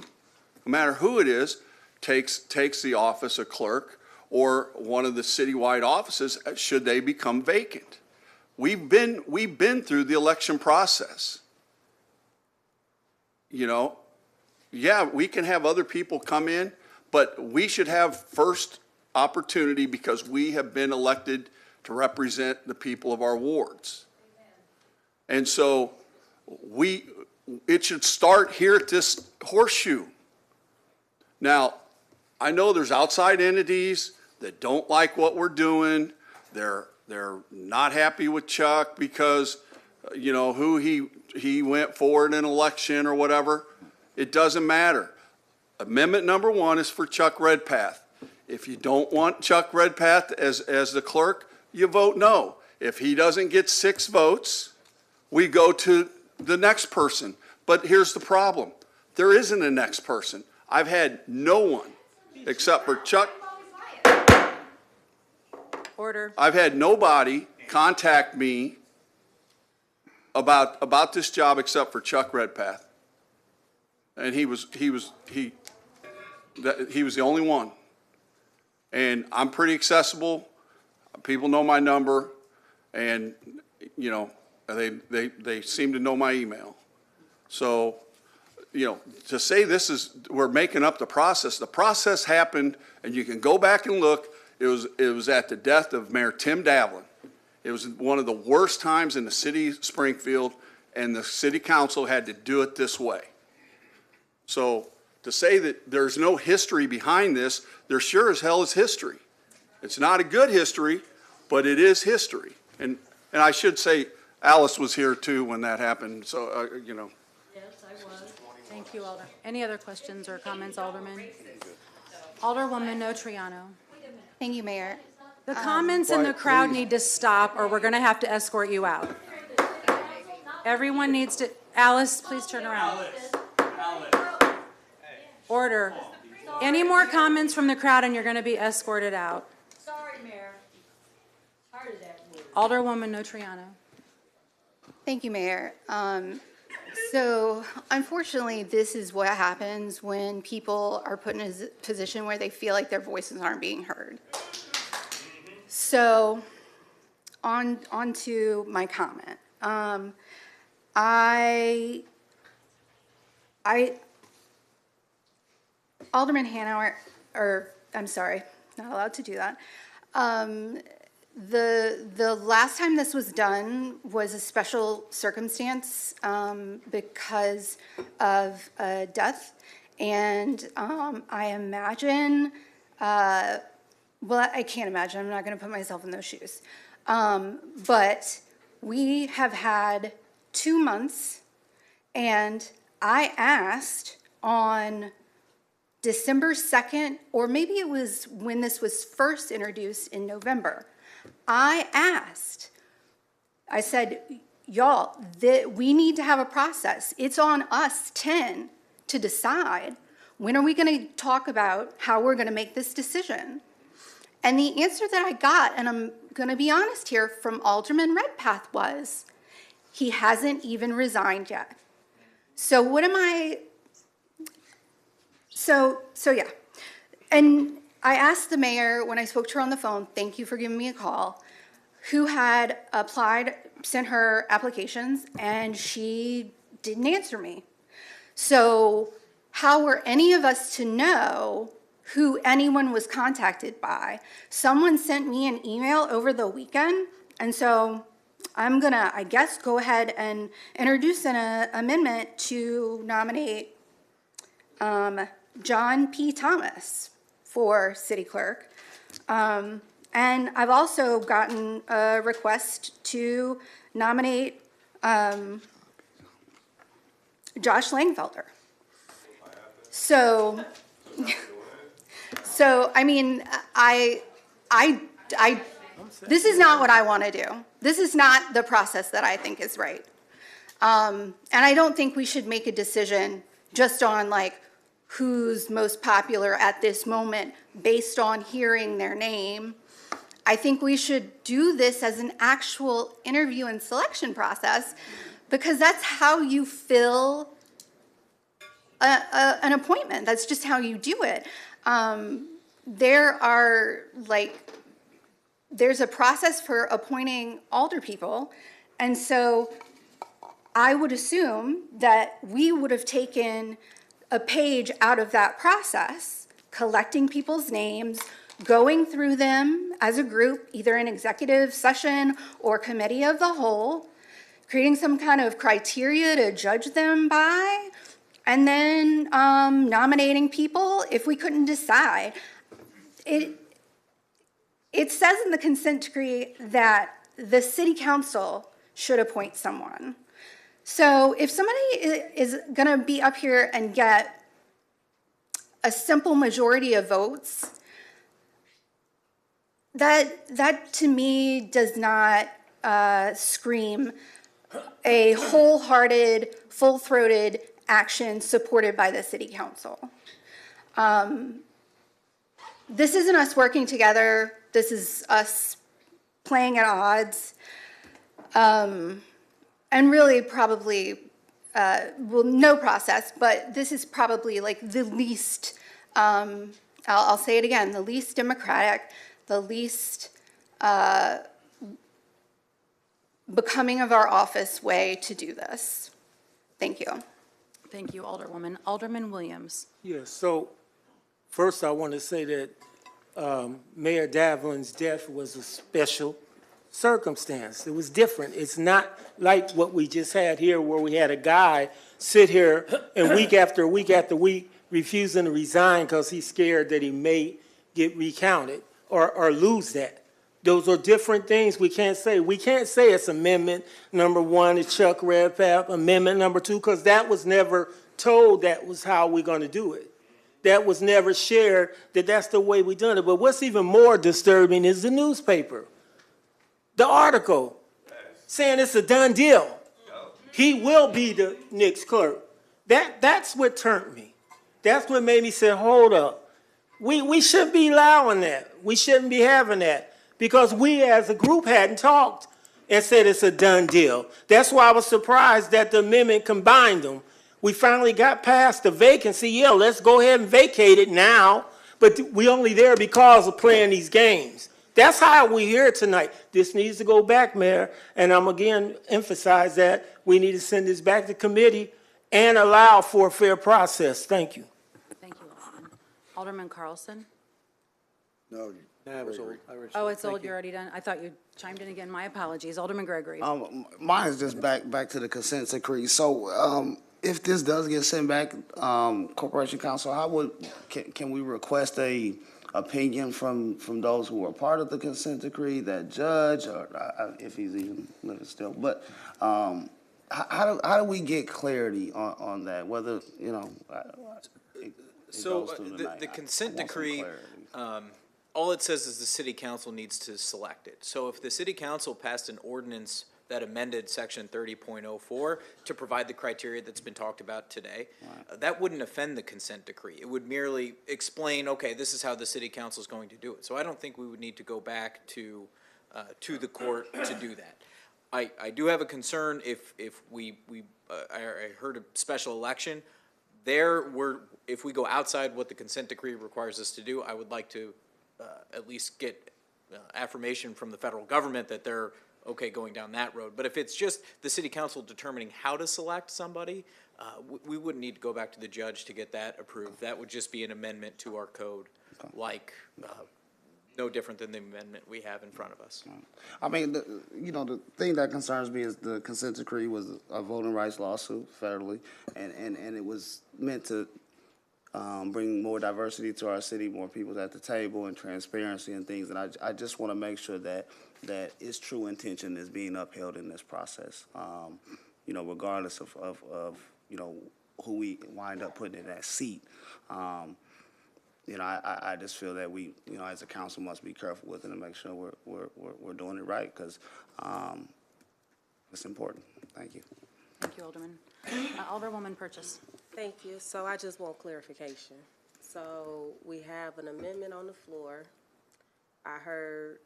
no matter who it is, takes the office of clerk or one of the citywide offices should they become vacant. We've been through the election process. Yeah, we can have other people come in, but we should have first opportunity because we have been elected to represent the people of our wards. And so it should start here at this horseshoe. Now, I know there's outside entities that don't like what we're doing. They're not happy with Chuck because, who he went for in an election or whatever. It doesn't matter. Amendment number 1 is for Chuck Redpath. If you don't want Chuck Redpath as the clerk, you vote no. If he doesn't get 6 votes, we go to the next person. But here's the problem. There isn't a next person. I've had no one except for Chuck. Order. I've had nobody contact me about this job except for Chuck Redpath. And he was the only one. And I'm pretty accessible. People know my number. And, you know, they seem to know my email. So, you know, to say we're making up the process happened, and you can go back and look, it was at the death of Mayor Tim Davlin. It was one of the worst times in the city of Springfield, and the city council had to do it this way. So to say that there's no history behind this, there sure as hell is history. It's not a good history, but it is history. And I should say, Alice was here too when that happened, so, you know. Yes, I was. Thank you, Alder. Any other questions or comments, Alderman? Alderwoman Notariano. Thank you, Mayor. The comments in the crowd need to stop, or we're going to have to escort you out. Everyone needs to, Alice, please turn around. Order. Any more comments from the crowd and you're going to be escorted out. Sorry, Mayor. Tired of that word. Alderwoman Notariano. Thank you, Mayor. So unfortunately, this is what happens when people are put in a position where they feel like their voices aren't being heard. So on to my comment. Alderman Hanauer, or I'm sorry, not allowed to do that. The last time this was done was a special circumstance because of a death. And I imagine, well, I can't imagine, I'm not gonna put myself in those shoes. But we have had 2 months, and I asked on December 2nd, or maybe it was when this was first introduced in November. I asked, I said, y'all, we need to have a process. It's on us 10 to decide when are we going to talk about how we're going to make this decision. And the answer that I got, and I'm going to be honest here, from Alderman Redpath was, he hasn't even resigned yet. So what am I, so yeah. And I asked the mayor when I spoke to her on the phone, thank you for giving me a call, who had applied, sent her applications, and she didn't answer me. So how were any of us to know who anyone was contacted by? Someone sent me an email over the weekend, and so I'm gonna, I guess, go ahead and introduce an amendment to nominate John P. Thomas for city clerk. And I've also gotten a request to nominate Josh Langfelder. So I mean, this is not what I want to do. This is not the process that I think is right. And I don't think we should make a decision just on like who's most popular at this moment based on hearing their name. I think we should do this as an actual interview and selection process, because that's how you fill an appointment. That's just how you do it. There's a process for appointing alder people, and so I would assume that we would have taken a page out of that process, collecting people's names, going through them as a group, either in executive session or committee of the whole, creating some kind of criteria to judge them by, and then nominating people if we couldn't decide. It says in the consent decree that the city council should appoint someone. So if somebody is gonna be up here and get a simple majority of votes, that to me does not scream a wholehearted, full-throated action supported by the city council. This isn't us working together. This is us playing at odds. And really probably, well, no process, but this is probably like the least, I'll say it again, the least democratic, the least becoming of our office way to do this. Thank you. Thank you, Alderwoman. Alderman Williams. Yes, so first I want to say that Mayor Davlin's death was a special circumstance. It was different. It's not like what we just had here where we had a guy sit here and week after week after week refusing to resign because he's scared that he may get recounted or lose that. Those are different things we can't say. We can't say it's amendment number 1 is Chuck Redpath, amendment number 2, because that was never told that was how we're going to do it. That was never shared, that that's the way we done it. But what's even more disturbing is the newspaper. The article saying it's a done deal. He will be the next clerk. That's what turned me. That's what made me say, hold up. We shouldn't be allowing that. We shouldn't be having that. Because we as a group hadn't talked and said it's a done deal. That's why I was surprised that the amendment combined them. We finally got past the vacancy. Yeah, let's go ahead and vacate it now. But we only there because of playing these games. That's how we here tonight. This needs to go back, Mayor. And I'm again emphasize that we need to send this back to committee and allow for a fair process. Thank you. Thank you, Alderman. Alderman Carlson? No. That was old. Oh, it's old, you're already done? I thought you chimed in again. My apologies. Alderman Gregory. Mine is just back to the consent decree. So, if this does get sent back, Corporation Counsel, can we request a opinion from those who are part of the consent decree, that judge, or if he's even living still? But how do we get clarity on that? Whether it So goes through the consent decree, all it says is the city council needs to select it. So if the city council passed an ordinance that amended section 30.04 to provide the criteria that's been talked about today, that wouldn't offend the consent decree. It would merely explain, okay, this is how the city council is going to do it. So I don't think we would need to go back to the court to do that. I do have a concern if I heard a special election. If we go outside what the consent decree requires us to do, I would like to at least get affirmation from the federal government that they're okay going down that road. But if it's just the city council determining how to select somebody, we wouldn't need to go back to the judge to get that approved. That would just be an amendment to our code, like no different than the amendment we have in front of us. I mean, the thing that concerns me is the consent decree was a voting rights lawsuit federally, and it was meant to bring more diversity to our city, more people at the table, and transparency and things. And I just want to make sure that its true intention is being upheld in this process. Regardless of who we wind up putting in that seat. I just feel that we, as a council, must be careful with it and make sure we're doing it right, because it's important. Thank you. Thank you, Alderman. Alderwoman Purchase. Thank you. So I just want clarification. So we have an amendment on the floor. I heard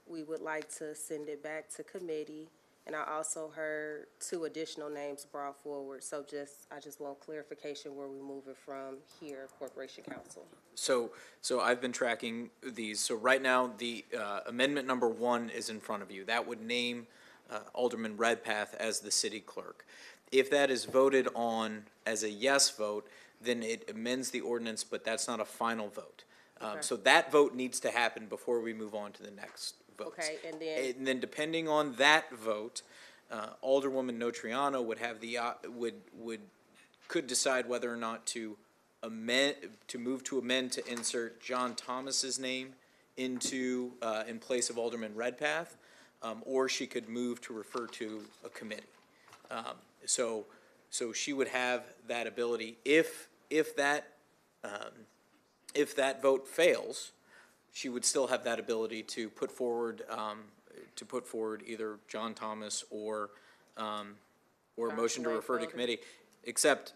we would like to send it back to committee, and I also heard 2 additional names brought forward. So I just want clarification where we move it from here, Corporation Counsel. So I've been tracking these. So right now, the amendment number 1 is in front of you. That would name Alderman Redpath as the city clerk. If that is voted on as a yes vote, then it amends the ordinance, but that's not a final vote. So that vote needs to happen before we move on to the next votes. Okay, And then depending on that vote, Alderwoman Notariano would have could decide whether or not to move to amend to insert John Thomas's name into in place of Alderman Redpath, or she could move to refer to a committee. So she would have that ability. If that vote fails, she would still have that ability to put forward either John Thomas or a motion to refer to committee. Except,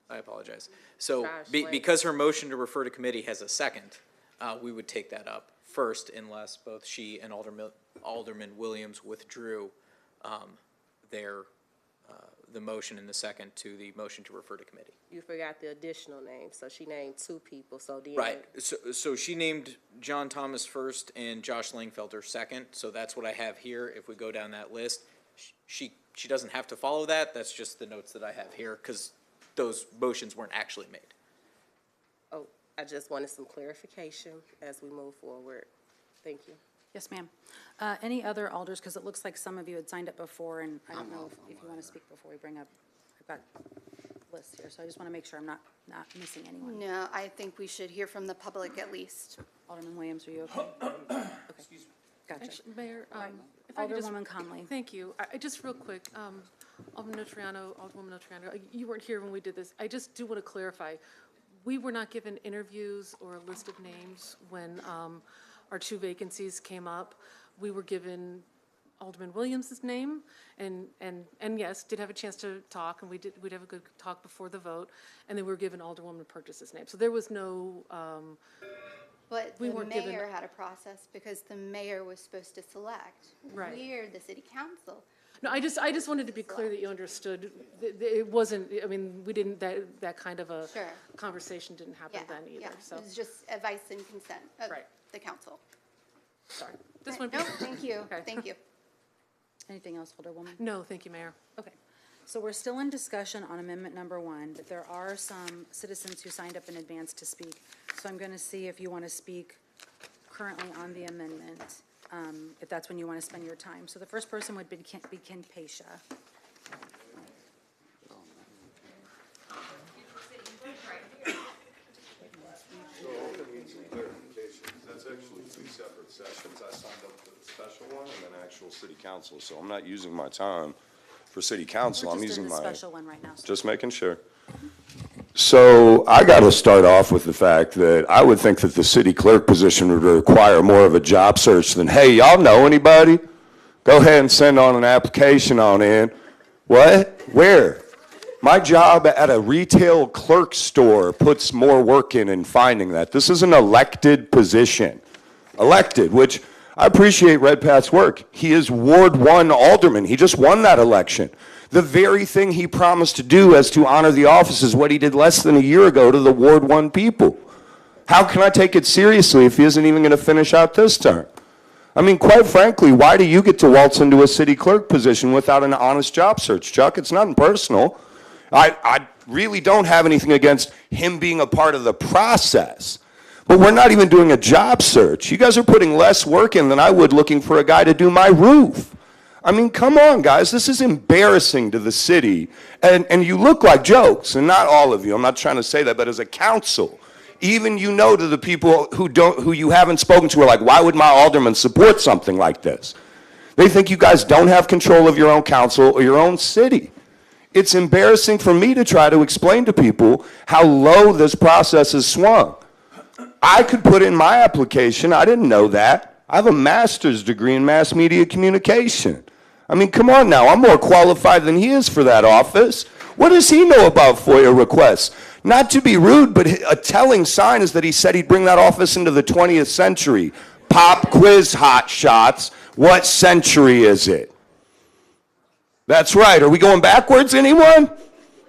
I apologize. So because her motion to refer to committee has a second, we would take that up first unless both she and Alderman Williams withdrew their the motion and the second to the motion to refer to committee. You forgot the additional name, so she named two people, so then. Right, so she named John Thomas first and Josh Langfelter second, so that's what I have here. If we go down that list, she doesn't have to follow that, that's just the notes that I have here, because those motions weren't actually made. Oh, I just wanted some clarification as we move forward. Thank you. Yes, ma'am. Any other alders, because it looks like some of you had signed up before, and I don't know if you want to speak before we bring up, I've got lists here, so I just want to make sure I'm not missing anyone. No, I think we should hear from the public at least. Alderman Williams, are you okay? Okay. Gotcha. Actually, Mayor, if I could just. Alderwoman Conley. Thank you. I just real quick, Alderman Notariano, Alderwoman Notariano, you weren't here when we did this. I just do want to clarify. We were not given interviews or a list of names when our two vacancies came up. We were given Alderman Williams' name, and yes, did have a chance to talk, and we'd have a good talk before the vote, and then we were given Alderwoman Purchas's name. So there was no, But We the weren't given- mayor had a process because the mayor was supposed to select. Right. We're the city council. no, I just wanted to be clear that you understood. It wasn't, I mean, we didn't, that kind of a Sure. conversation didn't happen Yeah, then either, yeah. so, It was just advice and consent of Right. the council. sorry. This No, one. thank you, Okay. thank you. Anything else, Alderwoman? No, thank you, Mayor. Okay. So we're still in discussion on amendment number 1, but there are some citizens who signed up in advance to speak. So I'm going to see if you want to speak currently on the amendment, if that's when you want to spend your time. So the first person would be Ken Pasha. That's actually two separate sessions. I signed up for the special one and then actual city council, so I'm not using my time for city council. I'm We're just using doing the my, special one right now. just making sure. So I got to start off with the fact that I would think that the city clerk position would require more of a job search than, hey, y'all know anybody? Go ahead and send on an application on in. What? Where? My job at a retail clerk store puts more work in finding that. This is an elected position. Elected, which I appreciate Redpath's work. He is Ward 1 alderman. He just won that election. The very thing he promised to do as to honor the office is what he did less than a year ago to the Ward 1 people. How can I take it seriously if he isn't even going to finish out this term? I mean, quite frankly, why do you get to waltz into a city clerk position without an honest job search, Chuck? It's nothing personal. I really don't have anything against him being a part of the process. But we're not even doing a job search. You guys are putting less work in than I would looking for a guy to do my roof. I mean, come on, guys. This is embarrassing to the city. And you look like jokes, and not all of you. I'm not trying to say that, but as a council, even you know to the people who you haven't spoken to are like, why would my alderman support something like this? They think you guys don't have control of your own council or your own city. It's embarrassing for me to try to explain to people how low this process has swung. I could put in my application. I didn't know that. I have a master's degree in mass media communication. I mean, come on now. I'm more qualified than he is for that office. What does he know about FOIA requests? Not to be rude, but a telling sign is that he said he'd bring that office into the 20th century. Pop quiz hot shots. What century is it? That's right. Are we going backwards, anyone?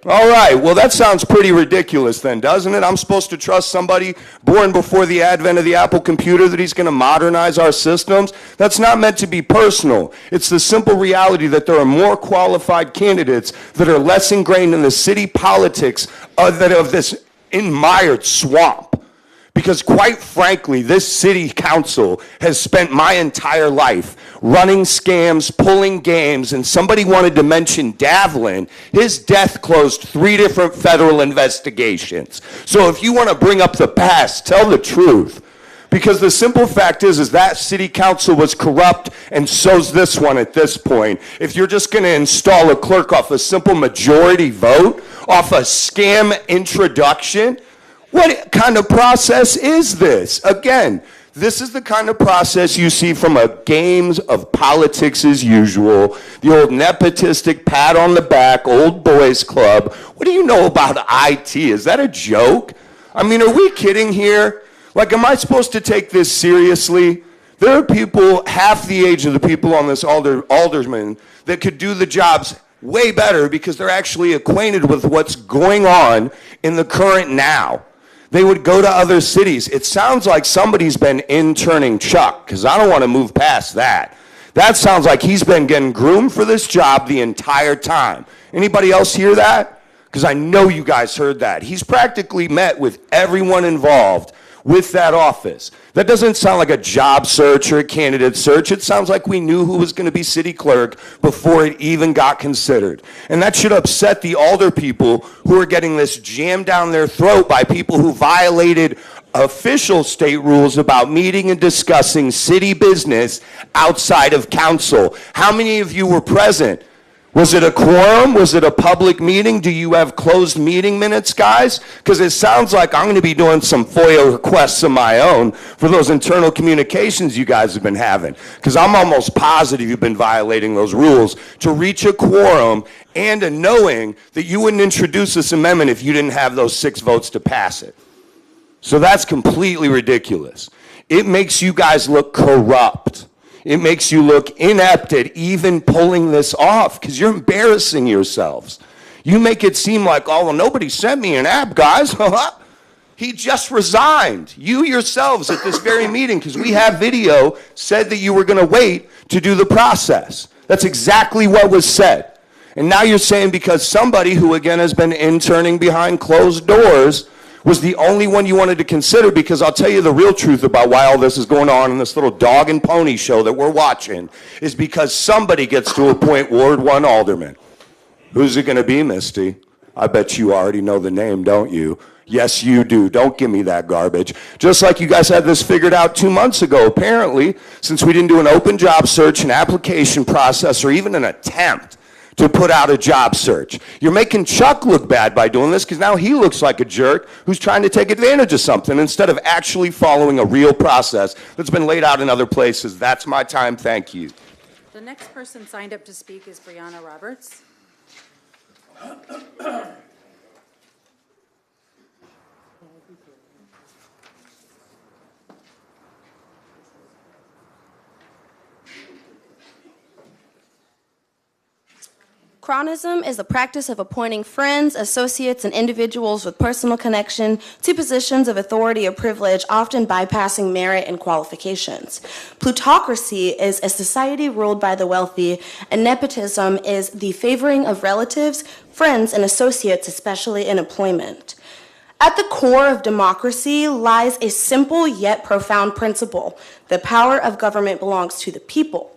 All right. Well, that sounds pretty ridiculous then, doesn't it? I'm supposed to trust somebody born before the advent of the Apple computer that he's going to modernize our systems? That's not meant to be personal. It's the simple reality that there are more qualified candidates that are less ingrained in the city politics of this mired swamp. Because quite frankly, this city council has spent my entire life running scams, pulling games, and somebody wanted to mention Davlin. His death closed 3 different federal investigations. So if you want to bring up the past, tell the truth. Because the simple fact is that city council was corrupt, and so's this one at this point. If you're just going to install a clerk off a simple majority vote, off a scam introduction, what kind of process is this? Again, this is the kind of process you see from a games of politics as usual, the old nepotistic pat on the back, old boys club. What do you know about IT? Is that a joke? I mean, are we kidding here? Like, am I supposed to take this seriously? There are people half the age of the people on this alderman that could do the jobs way better because they're actually acquainted with what's going on in the current now. They would go to other cities. It sounds like somebody's been interning Chuck, because I don't want to move past that. That sounds like he's been getting groomed for this job the entire time. Anybody else hear that? Because I know you guys heard that. He's practically met with everyone involved with that office. That doesn't sound like a job search or a candidate search. It sounds like we knew who was going to be city clerk before it even got considered. And that should upset the alder people who are getting this jammed down their throat by people who violated official state rules about meeting and discussing city business outside of council. How many of you were present? Was it a quorum? Was it a public meeting? Do you have closed meeting minutes, guys? Because it sounds like I'm going to be doing some FOIA requests of my own for those internal communications you guys have been having. Because I'm almost positive you've been violating those rules to reach a quorum and a knowing that you wouldn't introduce this amendment if you didn't have those 6 votes to pass it. So that's completely ridiculous. It makes you guys look corrupt. It makes you look inept at even pulling this off because you're embarrassing yourselves. You make it seem like, oh, well, nobody sent me an app, guys. He just resigned. You yourselves at this very meeting, because we have video, said that you were going to wait to do the process. That's exactly what was said. And now you're saying because somebody who, again, has been interning behind closed doors was the only one you wanted to consider, because I'll tell you the real truth about why all this is going on in this little dog and pony show that we're watching is because somebody gets to appoint Ward 1 alderman. Who's it going to be, Misty? I bet you already know the name, don't you? Yes, you do. Don't give me that garbage. Just like you guys had this figured out 2 months ago, apparently, since we didn't do an open job search, an application process, or even an attempt to put out a job search. You're making Chuck look bad by doing this because now he looks like a jerk who's trying to take advantage of something instead of actually following a real process that's been laid out in other places. That's my time. Thank you. The next person signed up to speak is Brianna Roberts. Chronism is the practice of appointing friends, associates, and individuals with personal connection to positions of authority or privilege, often bypassing merit and qualifications. Plutocracy is a society ruled by the wealthy, and nepotism is the favoring of relatives, friends, and associates, especially in employment. At the core of democracy lies a simple yet profound principle: the power of government belongs to the people.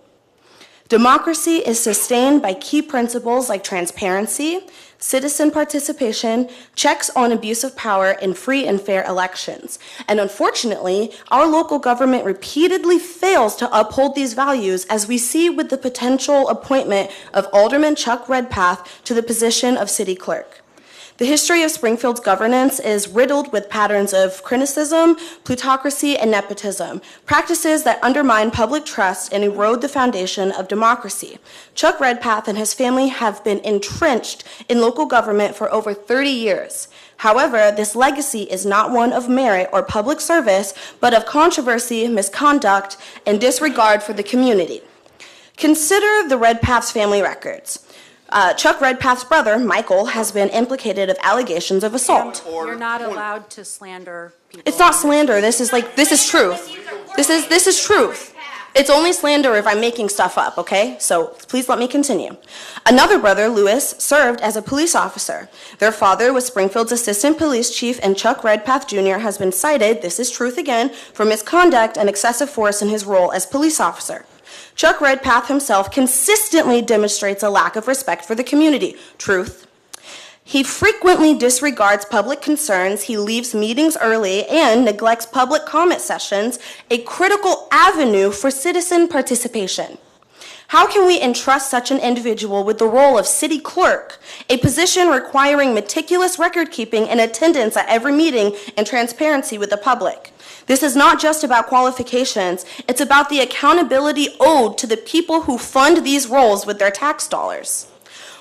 Democracy is sustained by key principles like transparency, citizen participation, checks on abuse of power, and free and fair elections. And unfortunately, our local government repeatedly fails to uphold these values, as we see with the potential appointment of Alderman Chuck Redpath to the position of city clerk. The history of Springfield's governance is riddled with patterns of criticism, plutocracy, and nepotism, practices that undermine public trust and erode the foundation of democracy. Chuck Redpath and his family have been entrenched in local government for over 30 years. However, this legacy is not one of merit or public service, but of controversy, misconduct, and disregard for the community. Consider the Redpath's family records. Chuck Redpath's brother, Michael, has been implicated of allegations of assault. You're not allowed to slander people. It's not slander. This is truth. This is truth. It's only slander if I'm making stuff up, okay? So please let me continue. Another brother, Lewis, served as a police officer. Their father was Springfield's assistant police chief, and Chuck Redpath Jr. has been cited, this is truth again, for misconduct and excessive force in his role as police officer. Chuck Redpath himself consistently demonstrates a lack of respect for the community. Truth. He frequently disregards public concerns, he leaves meetings early, and neglects public comment sessions, a critical avenue for citizen participation. How can we entrust such an individual with the role of city clerk, a position requiring meticulous record keeping and attendance at every meeting and transparency with the public? This is not just about qualifications, it's about the accountability owed to the people who fund these roles with their tax dollars.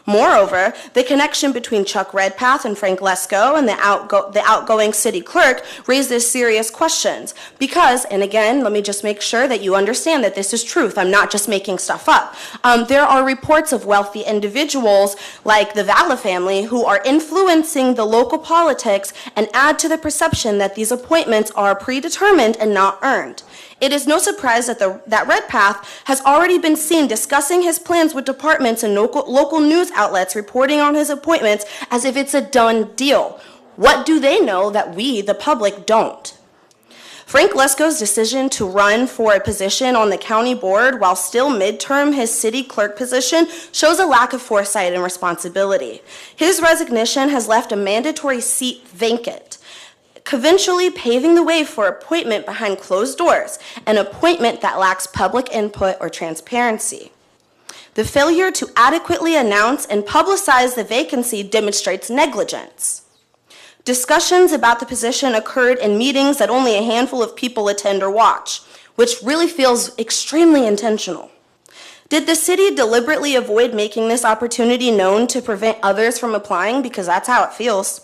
Moreover, the connection between Chuck Redpath and Frank Lesko and the outgoing city clerk raises serious questions because, and again, let me just make sure that you understand that this is truth. I'm not just making stuff up. There are reports of wealthy individuals like the Valla family who are influencing the local politics and add to the perception that these appointments are predetermined and not earned. It is no surprise that Redpath has already been seen discussing his plans with departments and local news outlets reporting on his appointments as if it's a done deal. What do they know that we, the public, don't? Frank Lesko's decision to run for a position on the county board while still midterm his city clerk position shows a lack of foresight and responsibility. His resignation has left a mandatory seat vacant, eventually paving the way for appointment behind closed doors, an appointment that lacks public input or transparency. The failure to adequately announce and publicize the vacancy demonstrates negligence. Discussions about the position occurred in meetings that only a handful of people attend or watch, which really feels extremely intentional. Did the city deliberately avoid making this opportunity known to prevent others from applying? Because that's how it feels.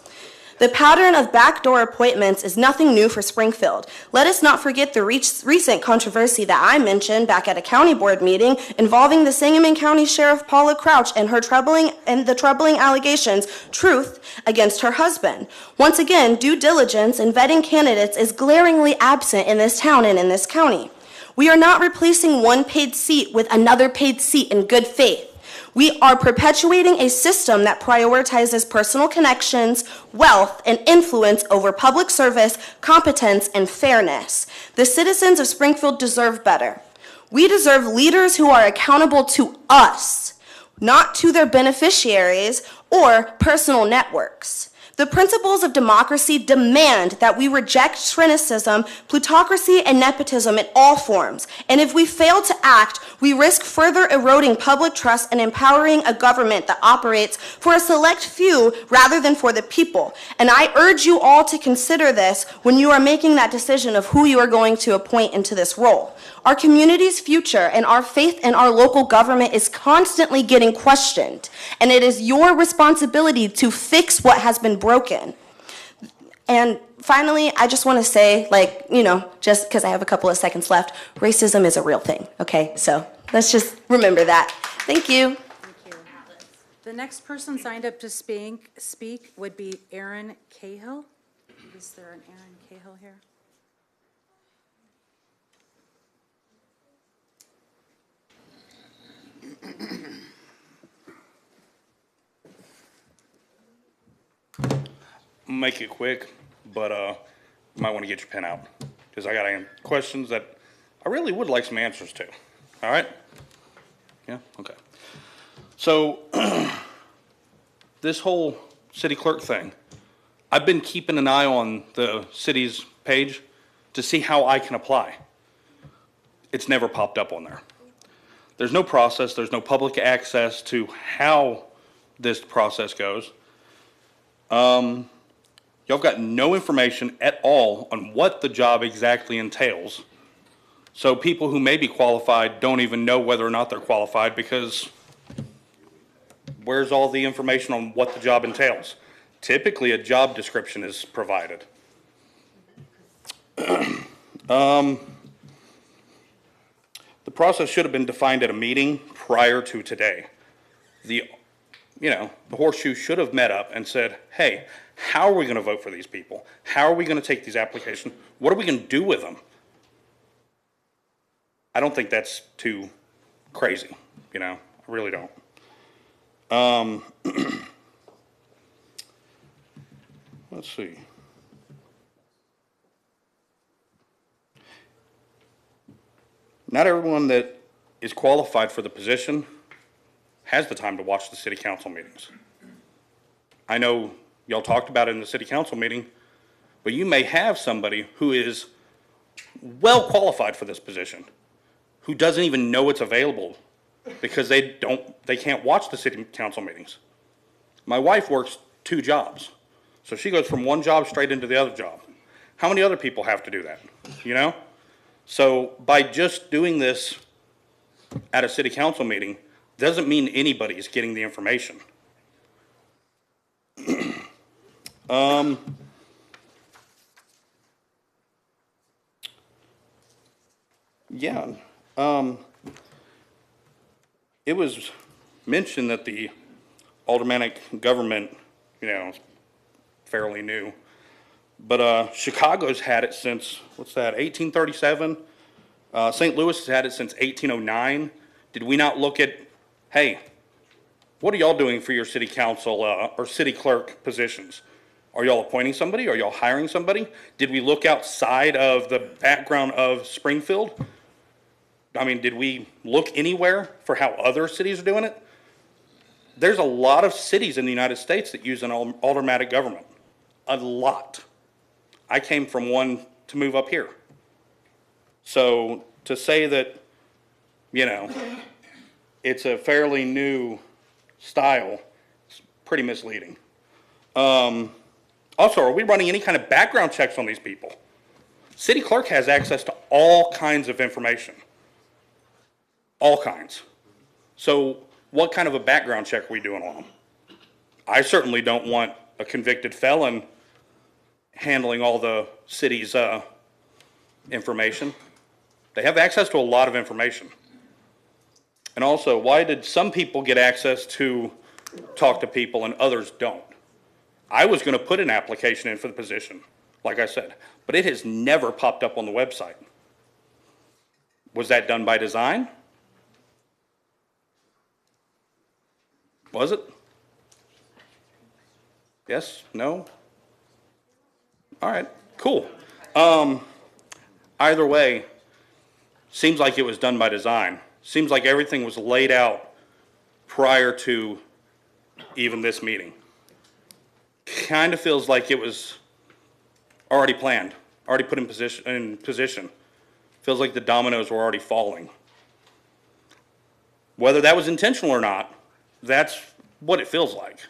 The pattern of backdoor appointments is nothing new for Springfield. Let us not forget the recent controversy that I mentioned back at a county board meeting involving the Sangamon County Sheriff Paula Crouch and the troubling allegations, truth, against her husband. Once again, due diligence in vetting candidates is glaringly absent in this town and in this county. We are not replacing one paid seat with another paid seat in good faith. We are perpetuating a system that prioritizes personal connections, wealth, and influence over public service, competence, and fairness. The citizens of Springfield deserve better. We deserve leaders who are accountable to us, not to their beneficiaries or personal networks. The principles of democracy demand that we reject cynicism, plutocracy, and nepotism in all forms. And if we fail to act, we risk further eroding public trust and empowering a government that operates for a select few rather than for the people. And I urge you all to consider this when you are making that decision of who you are going to appoint into this role. Our community's future and our faith in our local government is constantly getting questioned, and it is your responsibility to fix what has been broken. And finally, I just want to say, just because I have a couple of seconds left, racism is a real thing, okay? So let's just remember that. Thank you. Thank you. The next person signed up to speak would be Aaron Cahill. Is there an Aaron Cahill here? Make it quick, but you might want to get your pen out because I got questions that I really would like some answers to. All right? Yeah? Okay. So, this whole city clerk thing, I've been keeping an eye on the city's page to see how I can apply. It's never popped up on there. There's no process, there's no public access to how this process goes. Y'all got no information at all on what the job exactly entails. So people who may be qualified don't even know whether or not they're qualified because where's all the information on what the job entails? Typically, a job description is provided. The process should have been defined at a meeting prior to today. The horseshoe should have met up and said, hey, how are we going to vote for these people? How are we going to take these applications? What are we going to do with them? I don't think that's too crazy, I really don't. Let's see. Not everyone that is qualified for the position has the time to watch the city council meetings. I know y'all talked about it in the city council meeting, but you may have somebody who is well qualified for this position, who doesn't even know it's available because they can't watch the city council meetings. My wife works 2 jobs, so she goes from one job straight into the other job. How many other people have to do that, So by just doing this at a city council meeting doesn't mean anybody's getting the information. Yeah, it was mentioned that the aldermanic government, is fairly new. But Chicago's had it since, 1837? St. Louis has had it since 1809. Did we not look at, hey, what are y'all doing for your city council or city clerk positions? Are y'all appointing somebody? Are y'all hiring somebody? Did we look outside of the background of Springfield? I mean, did we look anywhere for how other cities are doing it? There's a lot of cities in the United States that use an aldermanic government. A lot. I came from one to move up here. So to say that, it's a fairly new style, is pretty misleading. Also, are we running any kind of background checks on these people? City clerk has access to all kinds of information. All kinds. So what kind of a background check are we doing on them? I certainly don't want a convicted felon handling all the city's information. They have access to a lot of information. And also, why did some people get access to talk to people and others don't? I was going to put an application in for the position, like I said, but it has never popped up on the website. Was that done by design? Was it? Yes? No? All right, cool. Either way, seems like it was done by design. Seems like everything was laid out prior to even this meeting. Kind of feels like it was already planned, already put in position. Feels like the dominoes were already falling. Whether that was intentional or not, that's what it feels like,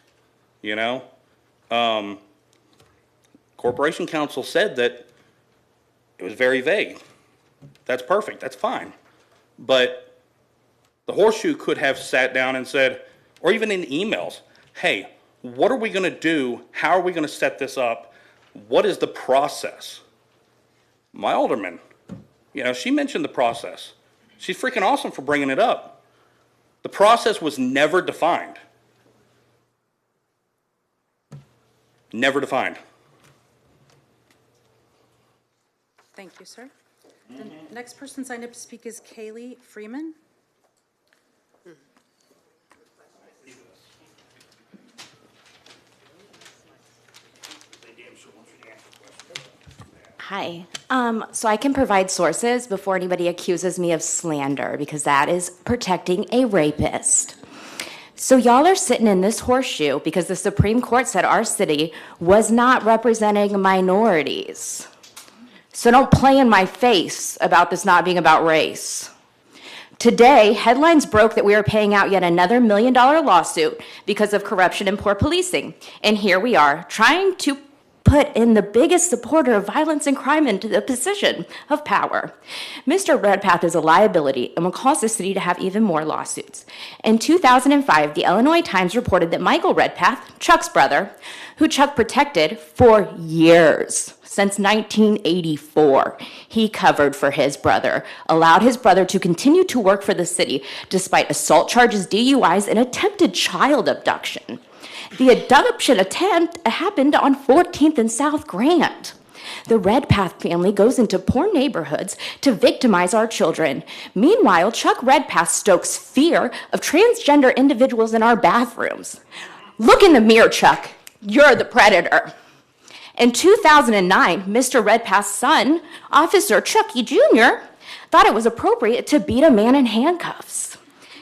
Corporation Counsel said that it was very vague. That's perfect, that's fine. But the horseshoe could have sat down and said, or even in emails, hey, what are we going to do? How are we going to set this up? What is the process? My alderman, she mentioned the process. She's freaking awesome for bringing it up. The process was never defined. Never defined. Thank you, sir. The next person signed up to speak is Kaylee Freeman. Hi. So I can provide sources before anybody accuses me of slander, because that is protecting a rapist. So y'all are sitting in this horseshoe because the Supreme Court said our city was not representing minorities. So don't play in my face about this not being about race. Today, headlines broke that we are paying out yet another $1 million lawsuit because of corruption and poor policing. And here we are, trying to put in the biggest supporter of violence and crime into the position of power. Mr. Redpath is a liability and will cause the city to have even more lawsuits. In 2005, the Illinois Times reported that Michael Redpath, Chuck's brother, who Chuck protected for years, since 1984, he covered for his brother, allowed his brother to continue to work for the city despite assault charges, DUIs, and attempted child abduction. The adoption attempt happened on 14th and South Grant. The Redpath family goes into poor neighborhoods to victimize our children. Meanwhile, Chuck Redpath stokes fear of transgender individuals in our bathrooms. Look in the mirror, Chuck. You're the predator. In 2009, Mr. Redpath's son, Officer Chucky Jr., thought it was appropriate to beat a man in handcuffs.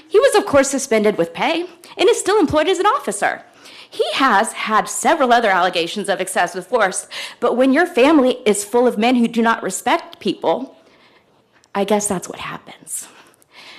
He was, of course, suspended with pay and is still employed as an officer. He has had several other allegations of excessive force, but when your family is full of men who do not respect people, I guess that's what happens.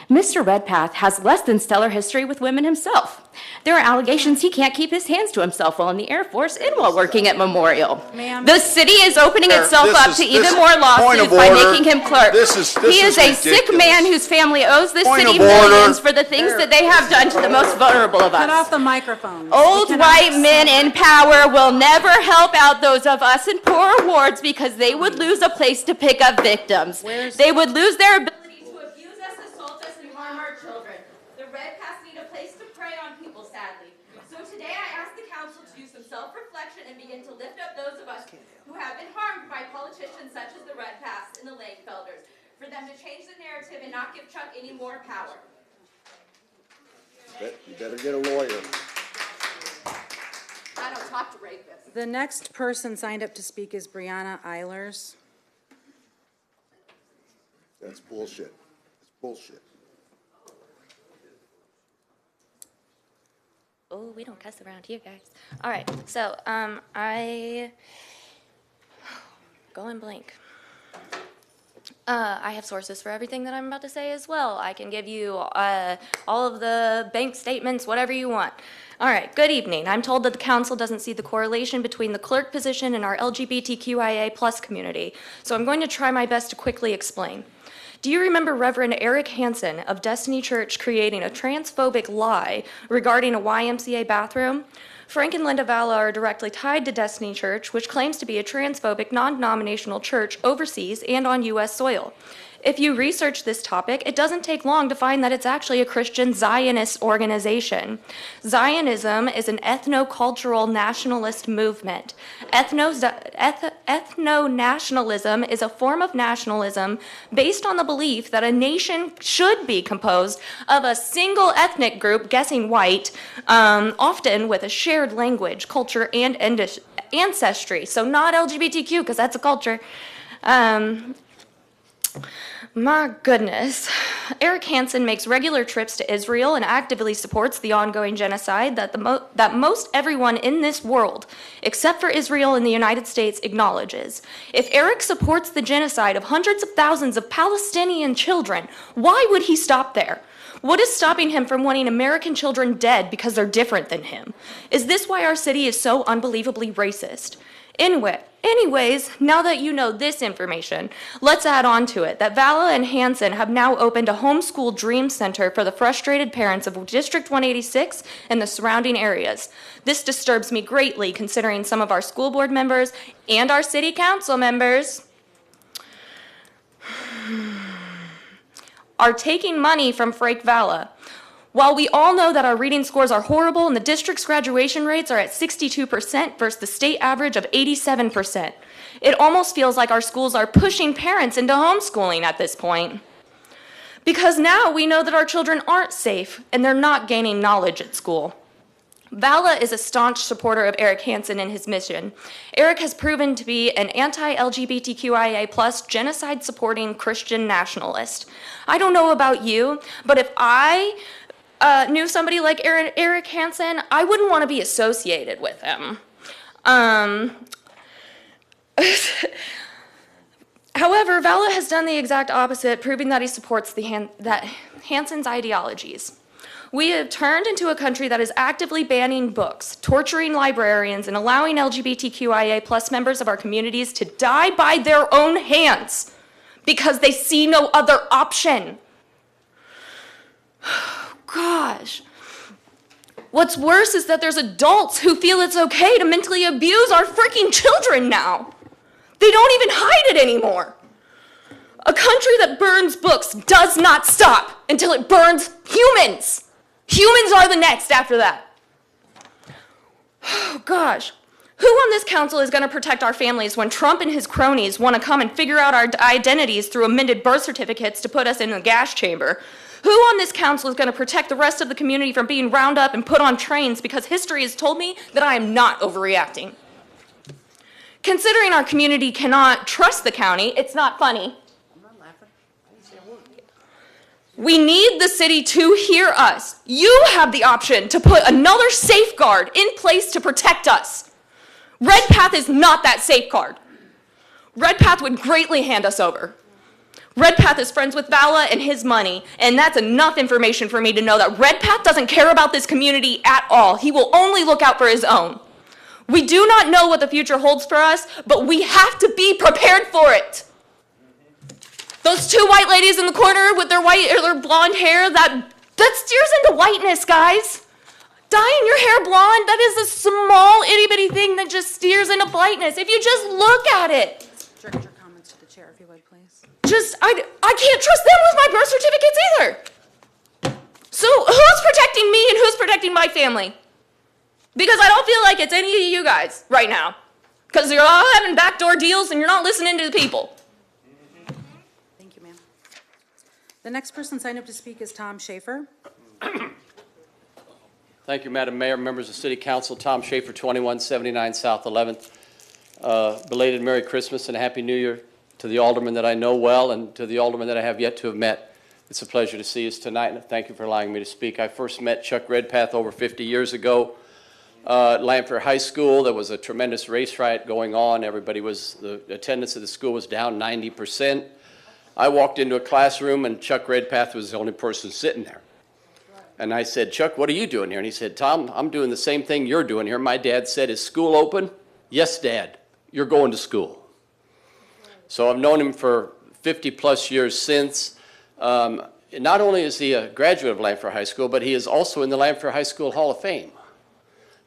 Mr. Redpath has less than stellar history with women himself. There are allegations he can't keep his hands to himself while in the Air Force and while working at Memorial. Ma'am. The city is opening itself this up is- to this- even more point lawsuits of by order. making him clerk. This is He is a sick ridiculous. man whose family owes this Point city of order. millions for the things that they have done to the most vulnerable of Cut off us. the microphones. Old We cannot- white men in power will never help out those of us in poorer wards because they would lose a place to pick up victims. They would lose their ability to abuse us, assault us, and harm our children. The Redpaths need a place to prey on people, sadly. So today I ask the council to do some self-reflection and begin to lift up those of us who have been harmed by politicians such as the Redpaths and the Lakefelders, for them to change the narrative and not give Chuck any more power. You better get a lawyer. I don't talk to rapists. The next person signed up to speak is Brianna Eilers. That's bullshit. It's bullshit. Oh, we don't cuss around here, guys. All right, so going blank. I have sources for everything that I'm about to say as well. I can give you all of the bank statements, whatever you want. All right, good evening. I'm told that the council doesn't see the correlation between the clerk position and our LGBTQIA+ community, so I'm going to try my best to quickly explain. Do you remember Reverend Eric Hansen of Destiny Church creating a transphobic lie regarding a YMCA bathroom? Frank and Linda Valla are directly tied to Destiny Church, which claims to be a transphobic, non-denominational church overseas and on U.S. soil. If you research this topic, it doesn't take long to find that it's actually a Christian Zionist organization. Zionism is an ethno-cultural nationalist movement. Ethno-nationalism is a form of nationalism based on the belief that a nation should be composed of a single ethnic group, guessing white, often with a shared language, culture, and ancestry. So not LGBTQ, because that's a culture. My goodness. Eric Hansen makes regular trips to Israel and actively supports the ongoing genocide that most everyone in this world, except for Israel and the United States, acknowledges. If Eric supports the genocide of hundreds of thousands of Palestinian children, why would he stop there? What is stopping him from wanting American children dead because they're different than him? Is this why our city is so unbelievably racist? Anyways, now that you know this information, let's add on to it that Valla and Hansen have now opened a homeschool dream center for the frustrated parents of District 186 and the surrounding areas. This disturbs me greatly considering some of our school board members and our city council members are taking money from Frank Valla. While we all know that our reading scores are horrible and the district's graduation rates are at 62% versus the state average of 87%, it almost feels like our schools are pushing parents into homeschooling at this point. Because now we know that our children aren't safe and they're not gaining knowledge at school. Valla is a staunch supporter of Eric Hansen and his mission. Eric has proven to be an anti-LGBTQIA+ genocide-supporting Christian nationalist. I don't know about you, but if I knew somebody like Eric Hansen, I wouldn't want to be associated with him. However, Valla has done the exact opposite, proving that he supports Hansen's ideologies. We have turned into a country that is actively banning books, torturing librarians, and allowing LGBTQIA+ members of our communities to die by their own hands because they see no other option. Gosh. What's worse is that there's adults who feel it's okay to mentally abuse our freaking children now. They don't even hide it anymore. A country that burns books does not stop until it burns humans. Humans are the next after that. Oh, gosh. Who on this council is going to protect our families when Trump and his cronies want to come and figure out our identities through amended birth certificates to put us in the gas chamber? Who on this council is going to protect the rest of the community from being rounded up and put on trains because history has told me that I am not overreacting? Considering our community cannot trust the county, it's not funny. We need the city to hear us. You have the option to put another safeguard in place to protect us. Redpath is not that safeguard. Redpath would greatly hand us over. Redpath is friends with Vala and his money, and that's enough information for me to know that Redpath doesn't care about this community at all. He will only look out for his own. We do not know what the future holds for us, but we have to be prepared for it. Those two white ladies in the corner with their white or their blonde hair, that steers into whiteness, guys. Dyeing your hair blonde, that is a small itty-bitty thing that just steers into whiteness. If you just look at it. Direct your comments to the chair, if you would, please. I can't trust them with my birth certificates either. So who's protecting me and who's protecting my family? Because I don't feel like it's any of you guys right now. Because you're all having backdoor deals and you're not listening to the people. Thank you, ma'am. The next person signed up to speak is Tom Schaefer. Thank you, Madam Mayor, members of City Council. Tom Schaefer, 2179 South 11th. Belated Merry Christmas and Happy New Year to the aldermen that I know well and to the aldermen that I have yet to have met. It's a pleasure to see us tonight, and thank you for allowing me to speak. I first met Chuck Redpath over 50 years ago at Lanphier High School. There was a tremendous race riot going on. The attendance at the school was down 90%. I walked into a classroom, and Chuck Redpath was the only person sitting there. And I said, Chuck, what are you doing here? And he said, Tom, I'm doing the same thing you're doing here. My dad said, is school open? Yes, Dad, you're going to school. So I've known him for 50-plus years since. Not only is he a graduate of Lanphier High School, but he is also in the Lanphier High School Hall of Fame.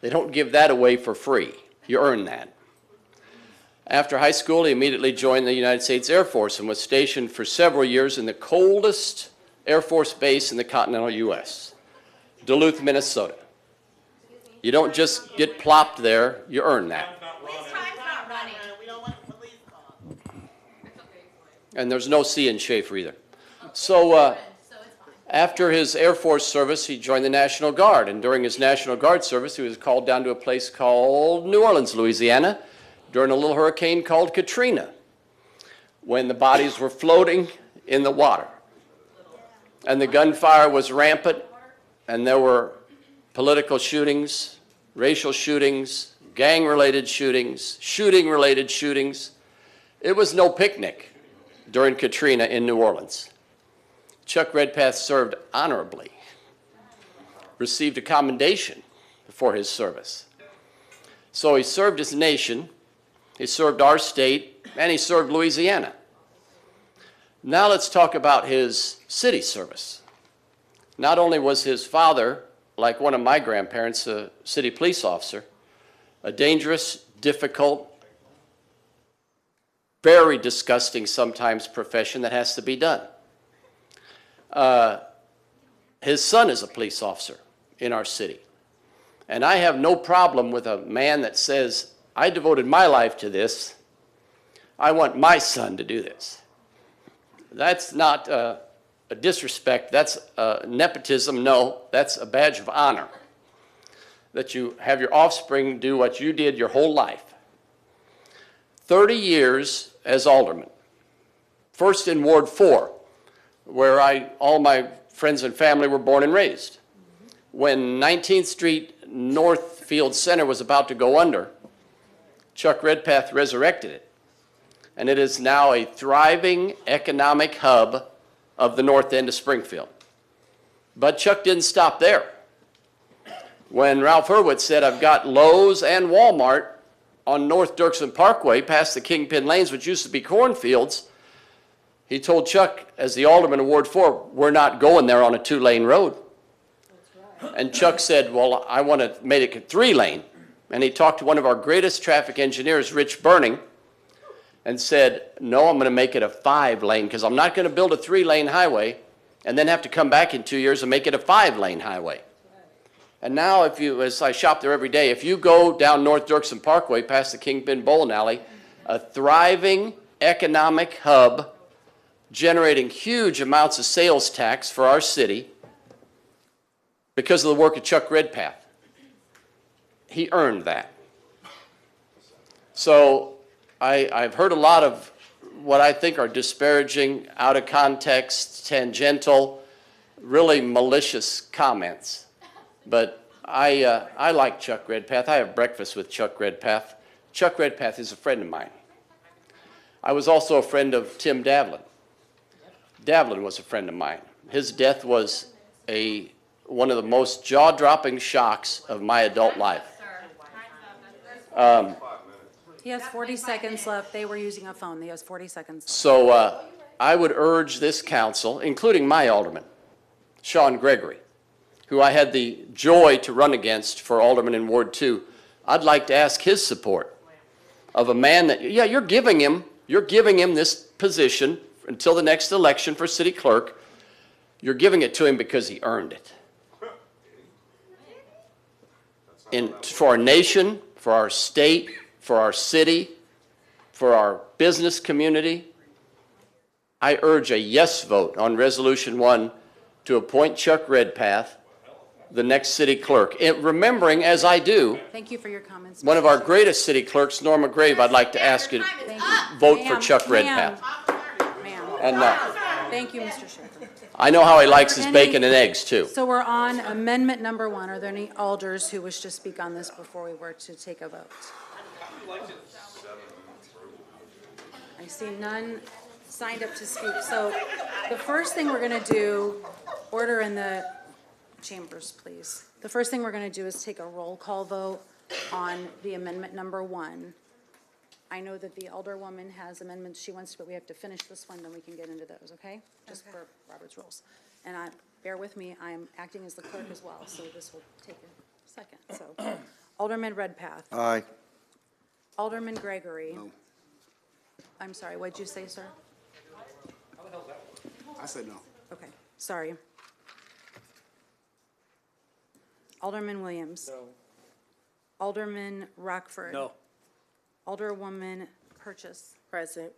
They don't give that away for free. You earn that. After high school, he immediately joined the United States Air Force and was stationed for several years in the coldest Air Force base in the continental U.S., Duluth, Minnesota. You don't just get plopped there, you earn that. And there's no C in Schaefer either. So after his Air Force service, he joined the National Guard. And during his National Guard service, he was called down to a place called New Orleans, Louisiana, during a little hurricane called Katrina, when the bodies were floating in the water. And the gunfire was rampant, and there were political shootings, racial shootings, gang-related shootings, shooting-related shootings. It was no picnic during Katrina in New Orleans. Chuck Redpath served honorably, received a commendation for his service. So he served his nation, he served our state, and he served Louisiana. Now let's talk about his city service. Not only was his father, like one of my grandparents, a city police officer, a dangerous, difficult, very disgusting sometimes profession that has to be done. His son is a police officer in our city. And I have no problem with a man that says, I devoted my life to this. I want my son to do this. That's not a disrespect. That's nepotism. No, that's a badge of honor, that you have your offspring do what you did your whole life. 30 years as alderman. First in Ward 4, where all my friends and family were born and raised. When 19th Street Northfield Center was about to go under, Chuck Redpath resurrected it. And it is now a thriving economic hub of the north end of Springfield. But Chuck didn't stop there. When Ralph Hurwitz said, I've got Lowe's and Walmart on North Dirksen Parkway past the Kingpin Lanes, which used to be cornfields, he told Chuck, as the alderman of Ward 4, we're not going there on a 2-lane road. And Chuck said, well, I want to make it 3-lane. And he talked to one of our greatest traffic engineers, Rich Burning, and said, no, I'm going to make it a 5-lane because I'm not going to build a 3-lane highway and then have to come back in 2 years and make it a 5-lane highway. And now, as I shop there every day, if you go down North Dirksen Parkway past the Kingpin Bowling Alley, a thriving economic hub generating huge amounts of sales tax for our city because of the work of Chuck Redpath. He earned that. So I've heard a lot of what I think are disparaging, out of context, tangential, really malicious comments. But I like Chuck Redpath. I have breakfast with Chuck Redpath. Chuck Redpath is a friend of mine. I was also a friend of Tim Davlin. Davlin was a friend of mine. His death was one of the most jaw-dropping shocks of my adult life. He has 40 seconds left. They were using a phone. He has 40 seconds left. So I would urge this council, including my alderman, Sean Gregory, who I had the joy to run against for alderman in Ward 2, I'd like to ask his support of a man that, yeah, you're giving him this position until the next election for city clerk. You're giving it to him because he earned it. For our nation, for our state, for our city, for our business community, I urge a yes vote on Resolution 1 to appoint Chuck Redpath the next city clerk. Remembering, as I do, Thank you for your comments. one of our greatest city clerks, Norma Grave, I'd like to ask you to vote for Chuck Redpath. And Thank you, Mr. Schaefer. I know how he likes his bacon and eggs, too. So we're on amendment number 1. Are there any alders who wish to speak on this before we were to take a vote? I see none signed up to speak. So the first thing we're going to do, order in the chambers, please. The first thing we're going to do is take a roll call vote on the amendment number 1. I know that the alderwoman has amendments she wants to, but we have to finish this one, then we can get into those, okay? Just for Robert's rules. And bear with me, I'm acting as the clerk as well, so this will take a second. So, Alderman Redpath. Aye. Alderman Gregory. I'm sorry, what'd you say, sir? I said no. Okay, sorry. Alderman Williams. No. Alderman Rockford. No. Alderwoman Purchase. Present.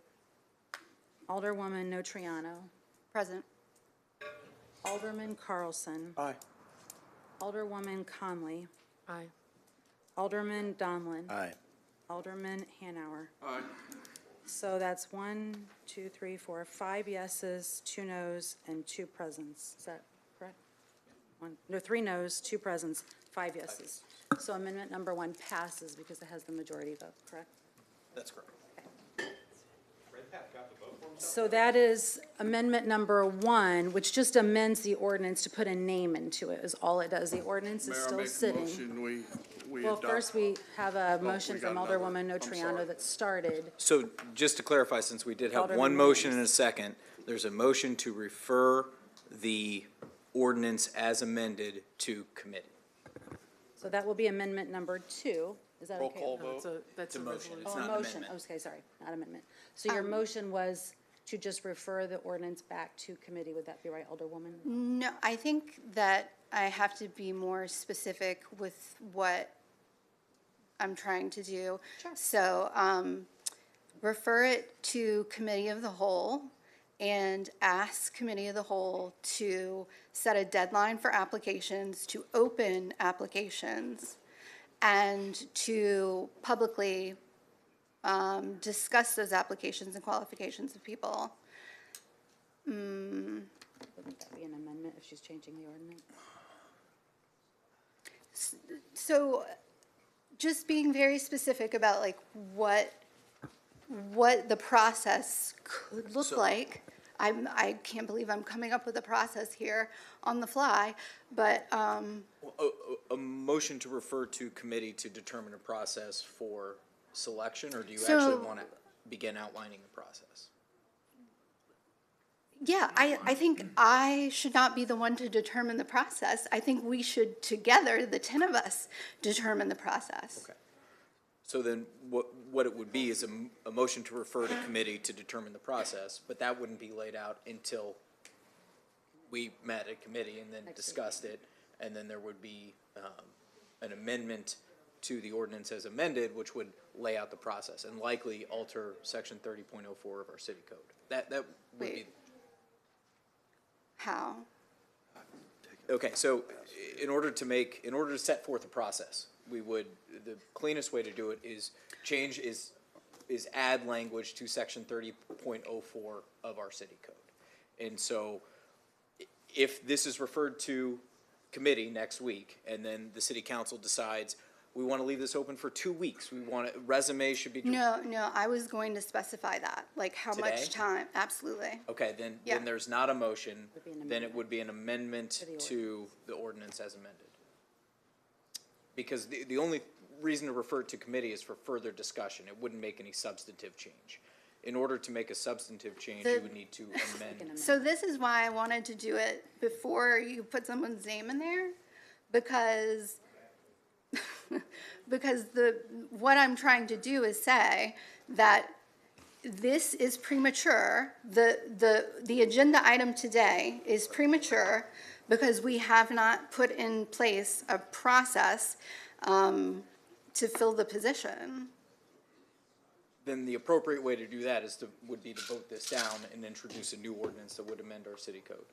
Alderwoman Notariano. Present. Alderman Carlson. Aye. Alderwoman Conley. Aye. Alderman Donlin. Aye. Alderman Hanauer. Aye. So that's 5 yeses, 2 noes, and 2 presents. Is that correct? 3 noes, 2 presents, 5 yeses. So amendment number 1 passes because it has the majority vote, correct? That's correct. So that is amendment number 1, which just amends the ordinance to put a name into it, is all it does. The ordinance is Mayor, still make a sitting. motion, we Well, adopt. first we have a motion we got from another. Alderwoman I'm sorry. Notariano that started. So just to clarify, since we did have Alderman one motion Williams. and a second, there's a motion to refer the ordinance as amended to committee. So that will be amendment number 2. Is that Roll okay? call That's vote. that's a motion. resolution. It's Oh, a not an motion. amendment. Okay, sorry, not amendment. So your motion was to just refer the ordinance back to committee. Would that be right, Alderwoman? No, I think that I have to be more specific with what I'm trying to do. Sure. So, refer it to committee of the whole and ask committee of the whole to set a deadline for applications, to open applications, and to publicly discuss those applications and qualifications of people. Wouldn't that be an amendment if she's changing the ordinance? So, just being very specific about like what the process could look like. I can't believe I'm coming up with a process here on the fly, but, A motion to refer to committee to determine a process for selection, or do you So- actually want to begin outlining the process? yeah, I think I should not be the one to determine the process. I think we should together, the 10 of us, determine the process. Okay. So then what it would be is a motion to refer to committee to determine the process, but that wouldn't be laid out until we met at committee and then discussed it, and then there would be an amendment to the ordinance as amended, which would lay out the process and likely alter section 30.04 of our city code. That would be. Wait. How? Okay, so in order to set forth a process, the cleanest way to do it is add language to section 30.04 of our city code. And so if this is referred to committee next week, and then the city council decides, we want to leave this open for 2 weeks. We want resumes should be. No, I was going to specify that, like how Today? much time, absolutely. Okay, then Yeah. there's not a motion, then it would be an amendment to the ordinance as amended. Because the only reason to refer it to committee is for further discussion. It wouldn't make any substantive change. In order to make a substantive change, you would need to amend. So this is why I wanted to do it before you put someone's name in there, because what I'm trying to do is say that this is premature. The agenda item today is premature because we have not put in place a process to fill the position. Then the appropriate way to do that would be to vote this down and introduce a new ordinance that would amend our city code.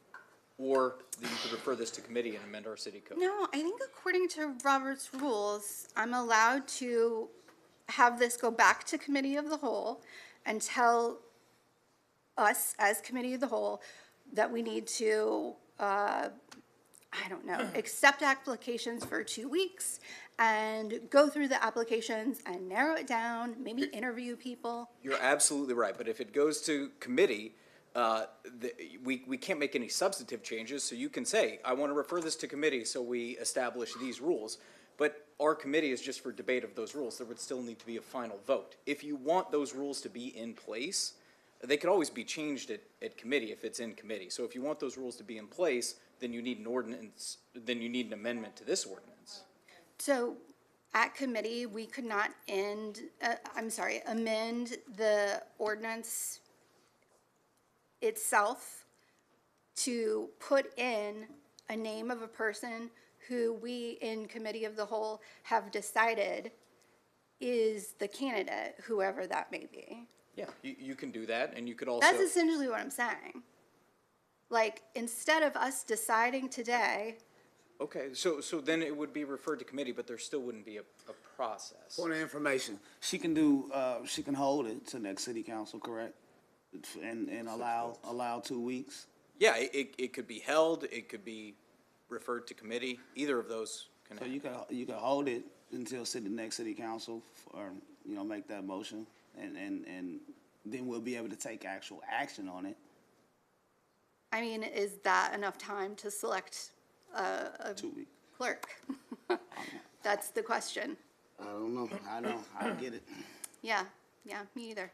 Or you could refer this to committee and amend our city code. No, I think according to Robert's rules, I'm allowed to have this go back to committee of the whole and tell us as committee of the whole that we need to, accept applications for 2 weeks and go through the applications and narrow it down, maybe interview people. You're absolutely right, but if it goes to committee, we can't make any substantive changes, so you can say, I want to refer this to committee so we establish these rules. But our committee is just for debate of those rules. There would still need to be a final vote. If you want those rules to be in place, they could always be changed at committee if it's in committee. So if you want those rules to be in place, then you need an ordinance, then you need an amendment to this ordinance. So at committee, we could not amend the ordinance itself to put in a name of a person who we in committee of the whole have decided is the candidate, whoever that may be. Yeah, you can do that, and you could also. That's essentially what I'm saying. Like, instead of us deciding today, Okay, so then it would be referred to committee, but there still wouldn't be a process. Point of information, she can hold it to next city council, correct? And allow 2 weeks? Yeah, it could be held, it could be referred to committee, either of those can So happen. you can hold it until next city council, or, make that motion, and then we'll be able to take actual action on it. I mean, is that enough time to select a 2 weeks. clerk? That's the question. I don't know, I get it. Yeah, me either.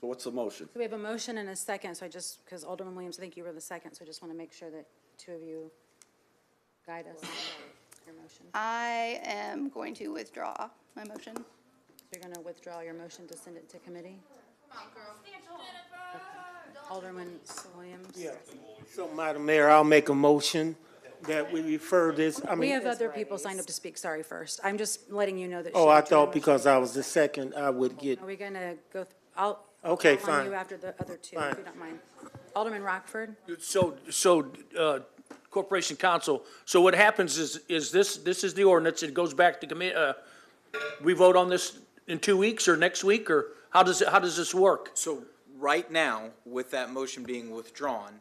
So what's the motion? So we have a motion and a second, so because Alderman Williams, I think you were the second, so I just want to make sure that two of you guide us on your motion. I am going to withdraw my motion. So you're going to withdraw your motion to send it to committee? Alderman Williams? Yeah. So, Madam Mayor, I'll make a motion that we refer this, We have other people signed up to speak, sorry, first. I'm just letting you know that. Oh, she I withdrew her thought motion. because I was the second, I would get, Are we going to go, I'll. Okay, call on fine. you after the other two, Fine. if you don't mind. Alderman Rockford? So, Corporation Counsel, so what happens is this is the ordinance, it goes back to committee, we vote on this in 2 weeks or next week, or how does this work? So right now, with that motion being withdrawn,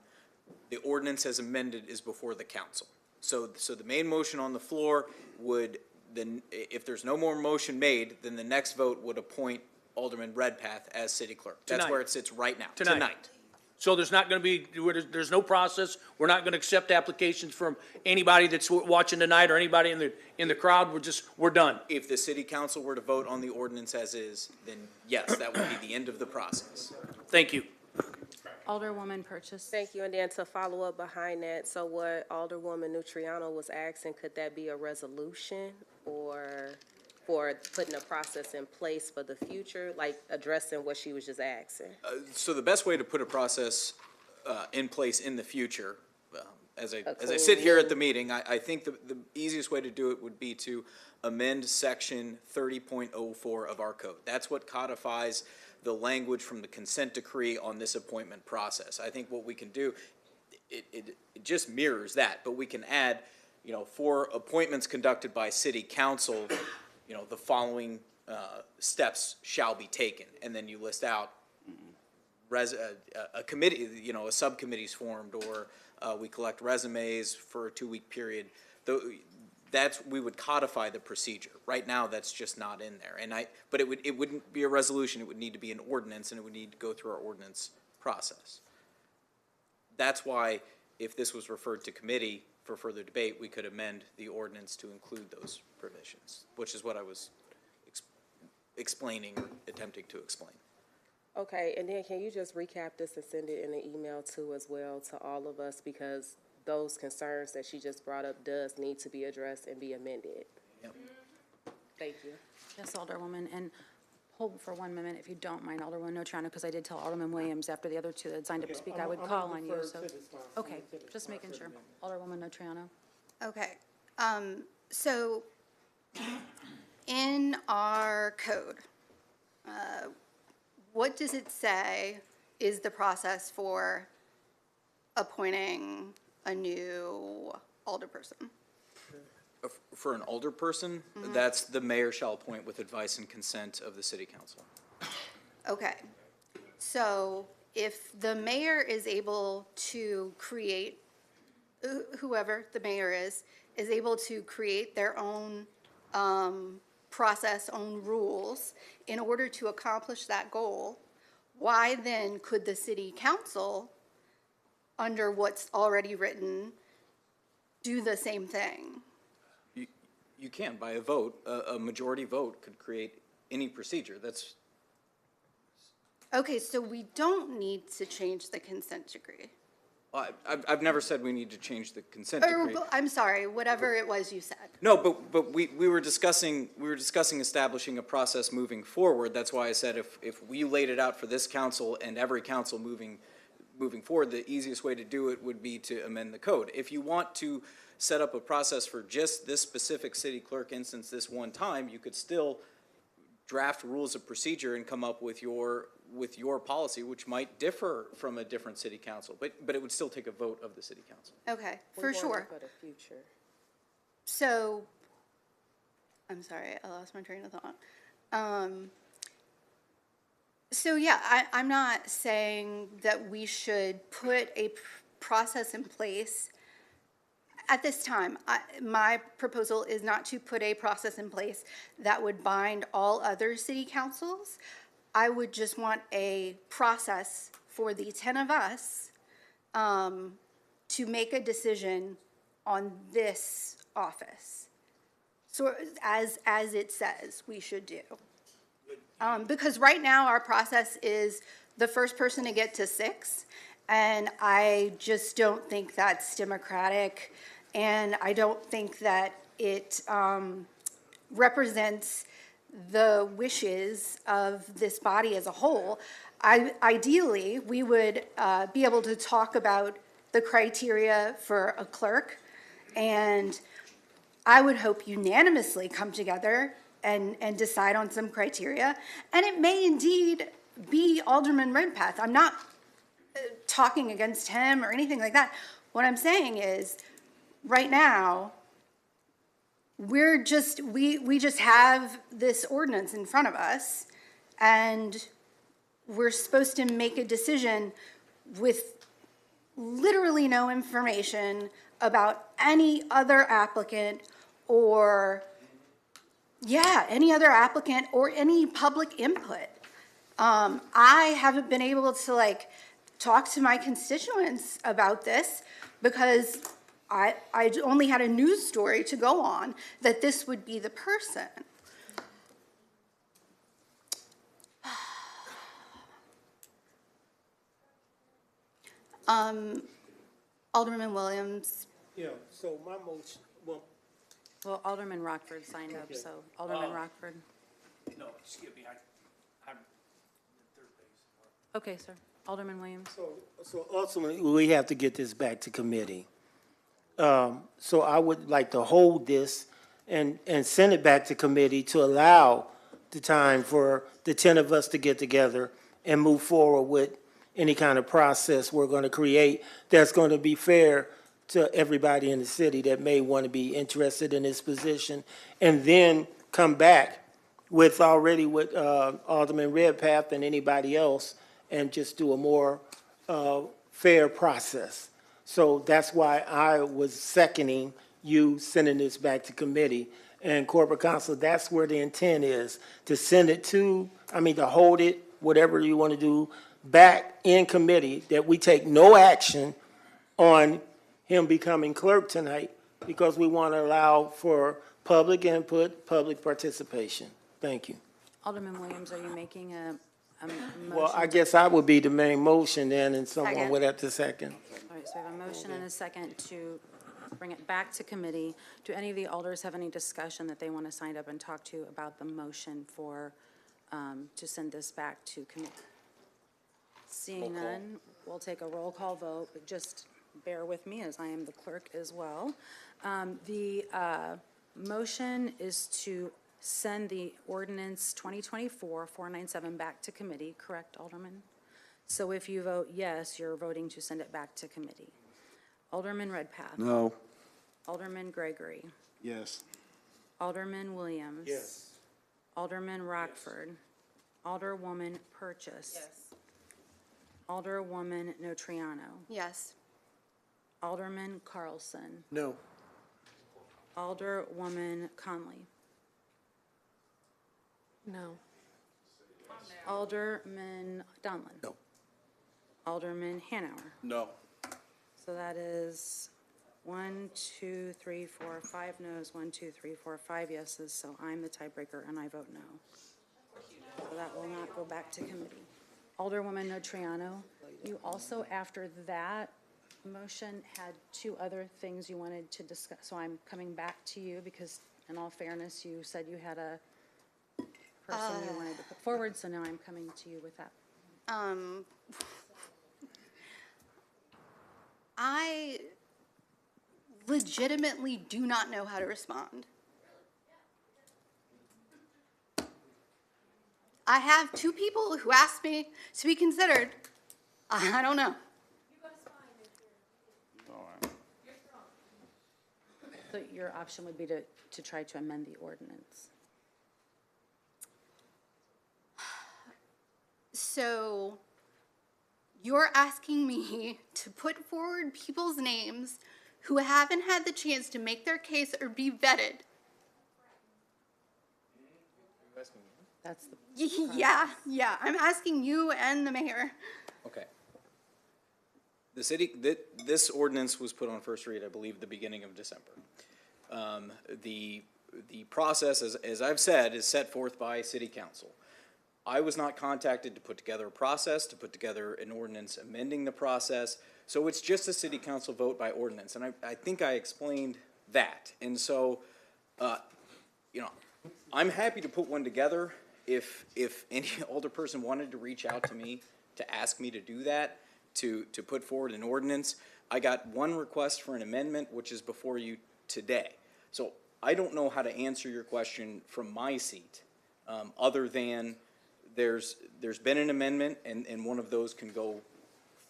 the ordinance as amended is before the council. So the main motion on the floor would then, if there's no more motion made, then the next vote would appoint Alderman Redpath as city clerk. That's Tonight. where it sits right now, Tonight. tonight. So there's not going to be, there's no process, we're not going to accept applications from anybody that's watching tonight or anybody in the crowd, we're done. If the city council were to vote on the ordinance as is, then yes, that would be the end of the process. Thank you. Alderwoman Purchase? Thank you, and then to follow up behind that, so what Alderwoman Notariano was asking, could that be a resolution or for putting a process in place for the future, like addressing what she was just asking? So the best way to put a process in place in the future, as I sit here at the meeting, I think the easiest way to do it would be to amend section 30.04 of our code. That's what codifies the language from the consent decree on this appointment process. I think what we can do, it just mirrors that, but we can add, for appointments conducted by city council, the following steps shall be taken, and then you list out a committee, a subcommittee's formed, or we collect resumes for a 2-week period. we would codify the procedure. Right now, that's just not in there. But it wouldn't be a resolution, it would need to be an ordinance, and it would need to go through our ordinance process. That's why, if this was referred to committee for further debate, we could amend the ordinance to include those provisions, which is what I was explaining, or attempting to explain. Okay, and then can you just recap this and send it in an email too as well to all of us, because those concerns that she just brought up does need to be addressed and be amended. Yep. Thank you. Yes, Alderwoman, and hold for 1 minute if you don't mind, Alderwoman Notariano, because I did tell Alderman Williams after the other two that signed up to speak, I would call on you, so. Okay, just making sure. Alderwoman Notariano. Okay, so in our code, what does it say is the process for appointing a new alderperson? For an alderperson, that's the mayor shall appoint with advice and consent of the city council. Okay, so if the mayor is able to create, whoever the mayor is able to create their own process, own rules in order to accomplish that goal, why then could the city council, under what's already written, do the same thing? You can, by a vote, a majority vote could create any procedure. That's. Okay, so we don't need to change the consent decree. I've never said we need to change the consent decree. I'm sorry, whatever it was you said. No, but we were discussing establishing a process moving forward. That's why I said if we laid it out for this council and every council moving forward, the easiest way to do it would be to amend the code. If you want to set up a process for just this specific city clerk instance this one time, you could still draft rules of procedure and come up with your policy, which might differ from a different city council, but it would still take a vote of the city council. Okay, for sure. For the future. So, I'm sorry, I lost my train of thought. So yeah, I'm not saying that we should put a process in place at this time. My proposal is not to put a process in place that would bind all other city councils. I would just want a process for the 10 of us to make a decision on this office. So as it says we should do. Because right now our process is the first person to get to 6, and I just don't think that's democratic, and I don't think that it represents the wishes of this body as a whole. Ideally, we would be able to talk about the criteria for a clerk, and I would hope unanimously come together and decide on some criteria. And it may indeed be Alderman Redpath. I'm not talking against him or anything like that. What I'm saying is, right now, we just have this ordinance in front of us, and we're supposed to make a decision with literally no information about any other applicant or any public input. I haven't been able to talk to my constituents about this because I only had a news story to go on that this would be the person. Alderman Williams. Yeah, so my motion, Well, Alderman Rockford signed up, so Alderman Rockford. No, excuse me, I'm third base. Okay, sir. Alderman Williams. so ultimately, we have to get this back to committee. So I would like to hold this and send it back to committee to allow the time for the 10 of us to get together and move forward with any kind of process we're going to create that's going to be fair to everybody in the city that may want to be interested in this position, and then come back with Alderman Redpath and anybody else and just do a more fair process. So that's why I was seconding you sending this back to committee. And corporate counsel, that's where the intent is, to send it to, to hold it, whatever you want to do, back in committee, that we take no action on him becoming clerk tonight, because we want to allow for public input, public participation. Thank you. Alderman Williams, are you making a motion? Well, I guess I would be the main motion then, and someone Second. would have to second. All right, so we have a motion and a second to bring it back to committee. Do any of the alders have any discussion that they want to sign up and talk to about the motion for, to send this back to committee? Seeing none, we'll take a roll call vote, but just bear with me as I am the clerk as well. The motion is to send the ordinance 2024-497 back to committee, correct, Alderman? So if you vote yes, you're voting to send it back to committee. Alderman Redpath. No. Alderman Gregory. Yes. Alderman Williams. Yes. Alderman Rockford. Alderwoman Purchase. Yes. Alderwoman Notariano. Yes. Alderman Carlson. No. Alderwoman Conley. No. Alderman Donlin. No. Alderman Hanauer. No. So that is 1, 2, 3, 4, 5 noes, 1, 2, 3, 4, 5 yeses, so I'm the tiebreaker and I vote no. So that will not go back to committee. Alderwoman Notariano, you also, after that motion, had 2 other things you wanted to discuss, so I'm coming back to you because, in all fairness, you said you had a person you wanted to put forward, so now I'm coming to you with that. I legitimately do not know how to respond. I have 2 people who asked me to be considered. I don't know. So your option would be to try to amend the ordinance. So you're asking me to put forward people's names who haven't had the chance to make their case or be vetted. That's the. Yeah, I'm asking you and the mayor. Okay. This ordinance was put on first read, I believe, the beginning of December. The process, as I've said, is set forth by city council. I was not contacted to put together a process, to put together an ordinance amending the process, so it's just a city council vote by ordinance, and I think I explained that. And so, I'm happy to put one together if any older person wanted to reach out to me to ask me to do that, to put forward an ordinance. I got one request for an amendment, which is before you today. So I don't know how to answer your question from my seat, other than there's been an amendment and one of those can go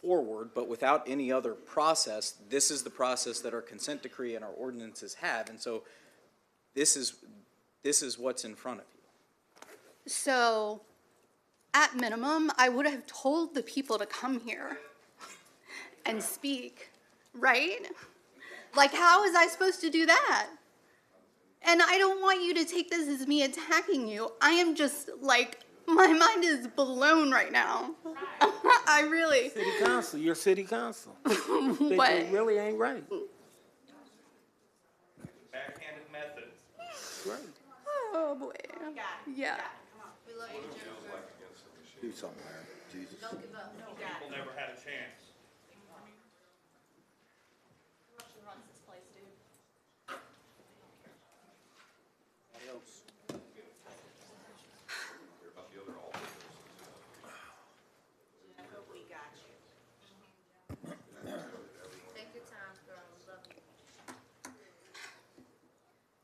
forward, but without any other process. This is the process that our consent decree and our ordinances have, and so this is what's in front of you. So, at minimum, I would have told the people to come here and speak, right? Like, how is I supposed to do that? And I don't want you to take this as me attacking you. I am just, like, my mind is blown right now. I really. City council, you're city council. What? It really ain't right. Backhanded method. Right. Oh, boy. Yeah. Do something, Larry. Jesus. People never had a chance.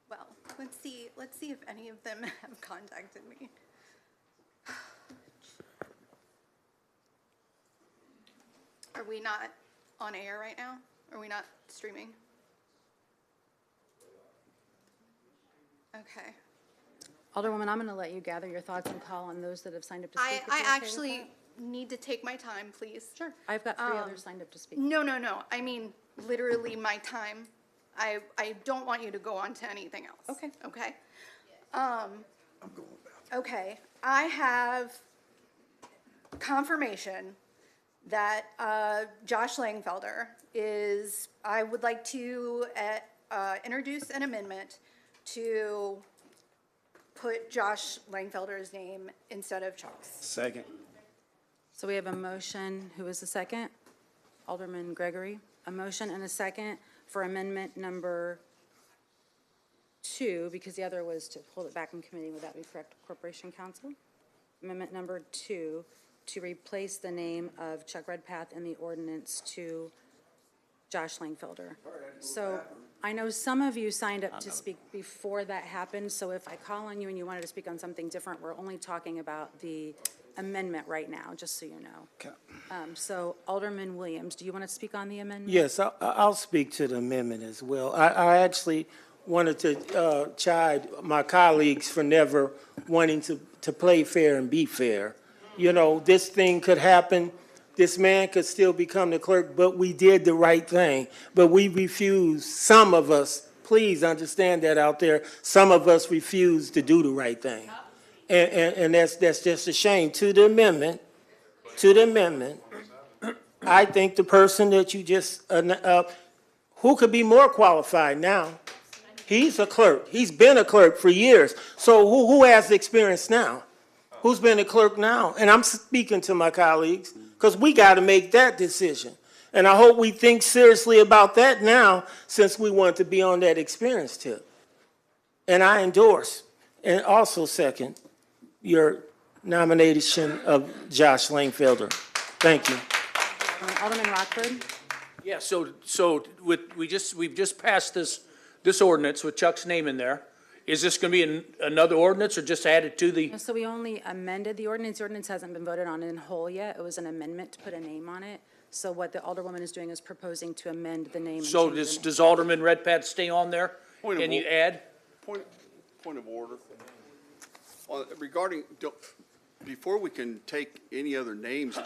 Well, let's see if any of them have contacted me. Are we not on air right now? Are we not streaming? Okay. Alderwoman, I'm going to let you gather your thoughts and call on those that have signed up to speak. if I you're okay with actually that. need to take my time, please. Sure. I've got 3 others signed up to speak. No. I mean, literally my time. I don't want you to go on to anything else. Okay. Okay? Okay, I have confirmation that Josh Langfelder I would like to introduce an amendment to put Josh Langfelder's name instead of Chuck's. Second. So we have a motion. Who is the second? Alderman Gregory. A motion and a second for amendment number 2, because the other was to hold it back in committee. Would that be correct, Corporation Counsel? Amendment number 2, to replace the name of Chuck Redpath in the ordinance to Josh Langfelder. So I know some of you signed up to speak before that happened, so if I call on you and you wanted to speak on something different, we're only talking about the amendment right now, just so you know. So Alderman Williams, do you want to speak on the amendment? Yes, I'll speak to the amendment as well. I actually wanted to chide my colleagues for never wanting to play fair and be fair. You know, this thing could happen. This man could still become the clerk, but we did the right thing. But we refused, some of us, please understand that out there, some of us refused to do the right thing. And that's just a shame. To the amendment, I think the person that you just, who could be more qualified now? He's a clerk. He's been a clerk for years. So who has the experience now? Who's been a clerk now? And I'm speaking to my colleagues, because we got to make that decision. And I hope we think seriously about that now, since we want to be on that experience tip. And I endorse and also second your nomination of Josh Langfelder. Thank you. Alderman Rockford? Yeah, so we've just passed this ordinance with Chuck's name in there. Is this going to be another ordinance or just added to the? So we only amended the ordinance. The ordinance hasn't been voted on in whole yet. It was an amendment to put a name on it. So what the Alderwoman is doing is proposing to amend the name. So does Alderman Redpath stay on there? Can you add? Point of order. Regarding, before we can take any other names,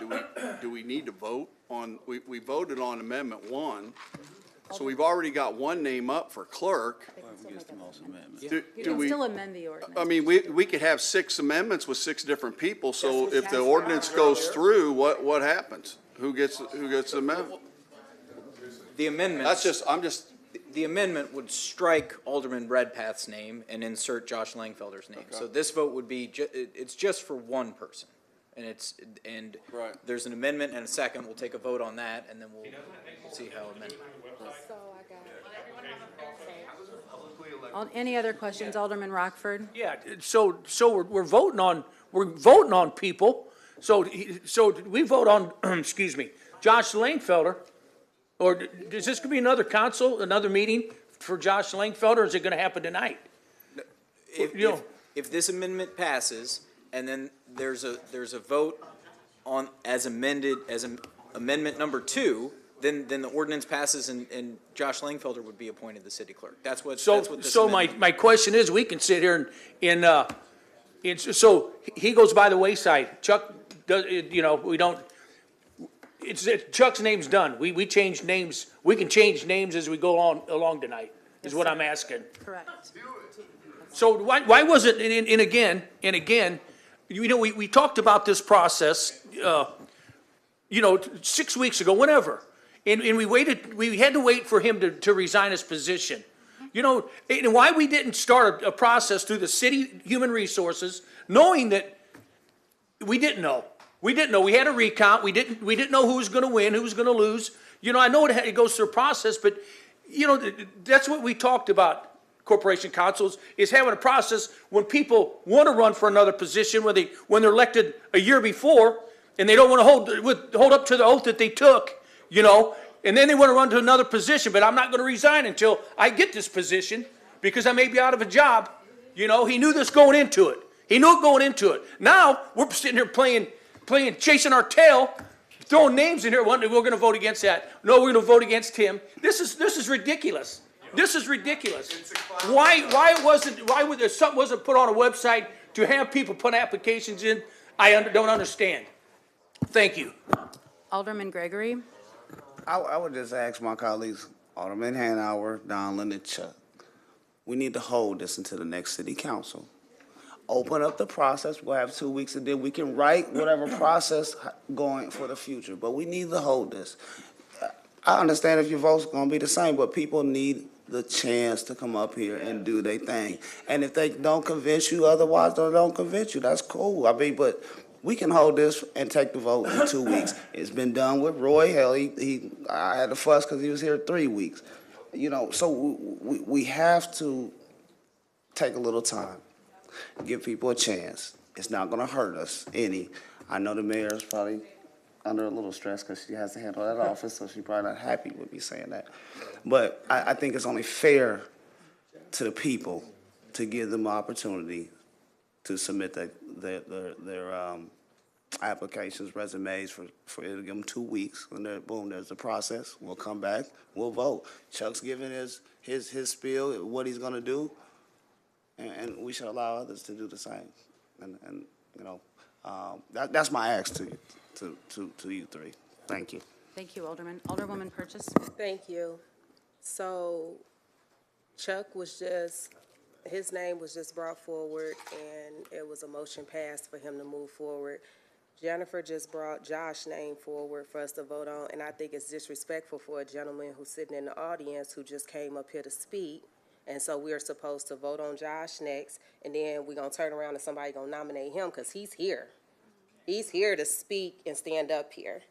do we need to vote on, we voted on Amendment 1, so we've already got one name up for clerk. You can still amend the ordinance. I mean, we could have 6 amendments with 6 different people, so if the ordinance goes through, what happens? Who gets the amendment? The amendment. The amendment would strike Alderman Redpath's name and insert Josh Langfelder's name. Okay. So this vote would be, it's just for one person. And right. There's an amendment and a second. We'll take a vote on that, and then we'll see how amended. Any other questions, Alderman Rockford? Yeah, so we're voting on people. So we vote on, excuse me, Josh Langfelder, or is this going to be another council, another meeting for Josh Langfelder, or is it going to happen tonight? If this amendment passes, and then there's a vote on as amended, amendment number 2, then the ordinance passes and Josh Langfelder would be appointed the city clerk. That's what this my question is, we can sit here and so he goes by the wayside. Chuck does, we don't, Chuck's name's done. We change names. We can change names as we go along tonight, is what I'm asking. Correct. So why was it, and again, we talked about this process, 6 weeks ago, whenever. And we had to wait for him to resign his position. And why we didn't start a process through the city human resources, knowing that we didn't know. We didn't know. We had a recount. We didn't know who was going to win, who was going to lose. I know it goes through a process, but, that's what we talked about, corporation councils, is having a process when people want to run for another position, when they're elected a year before, and they don't want to hold up to the oath that they took, and then they want to run to another position, but I'm not going to resign until I get this position because I may be out of a job. He knew this going into it. He knew it going into it. Now, we're sitting here playing, chasing our tail, throwing names in here, we're going to vote against that. No, we're going to vote against him. This is ridiculous. This is ridiculous. Why something wasn't put on a website to have people put applications in? I don't understand. Thank you. Alderman Gregory? I would just ask my colleagues, Alderman Hanauer, Donlin, and Chuck. We need to hold this until the next city council. Open up the process. We'll have 2 weeks, and then we can write whatever process going for the future. But we need to hold this. I understand if your vote's going to be the same, but people need the chance to come up here and do their thing. And if they don't convince you, otherwise they don't convince you. That's cool. I mean, but we can hold this and take the vote in 2 weeks. It's been done with Roy. Hell, I had to fuss because he was here 3 weeks. You know, so we have to take a little time, give people a chance. It's not going to hurt us any. I know the mayor's probably under a little stress because she has to handle that office, so she's probably not happy with me saying that. But I think it's only fair to the people to give them an opportunity to submit their applications, resumes for it'll give them 2 weeks. And then boom, there's the process. We'll come back, we'll vote. Chuck's giving his spiel, what he's gonna do, and we should allow others to do the same. And you know, that's my ask to you. To you three. Thank you. Thank you, Alderman. Alderwoman Purchase. Thank you. So Chuck was his name was just brought forward, and it was a motion passed for him to move forward. Jennifer just brought Josh's name forward for us to vote on, and I think it's disrespectful for a gentleman who's sitting in the audience who just came up here to speak. And so we are supposed to vote on Josh next, and then we're going to turn around and somebody going to nominate him because he's here. He's here to speak and stand up here.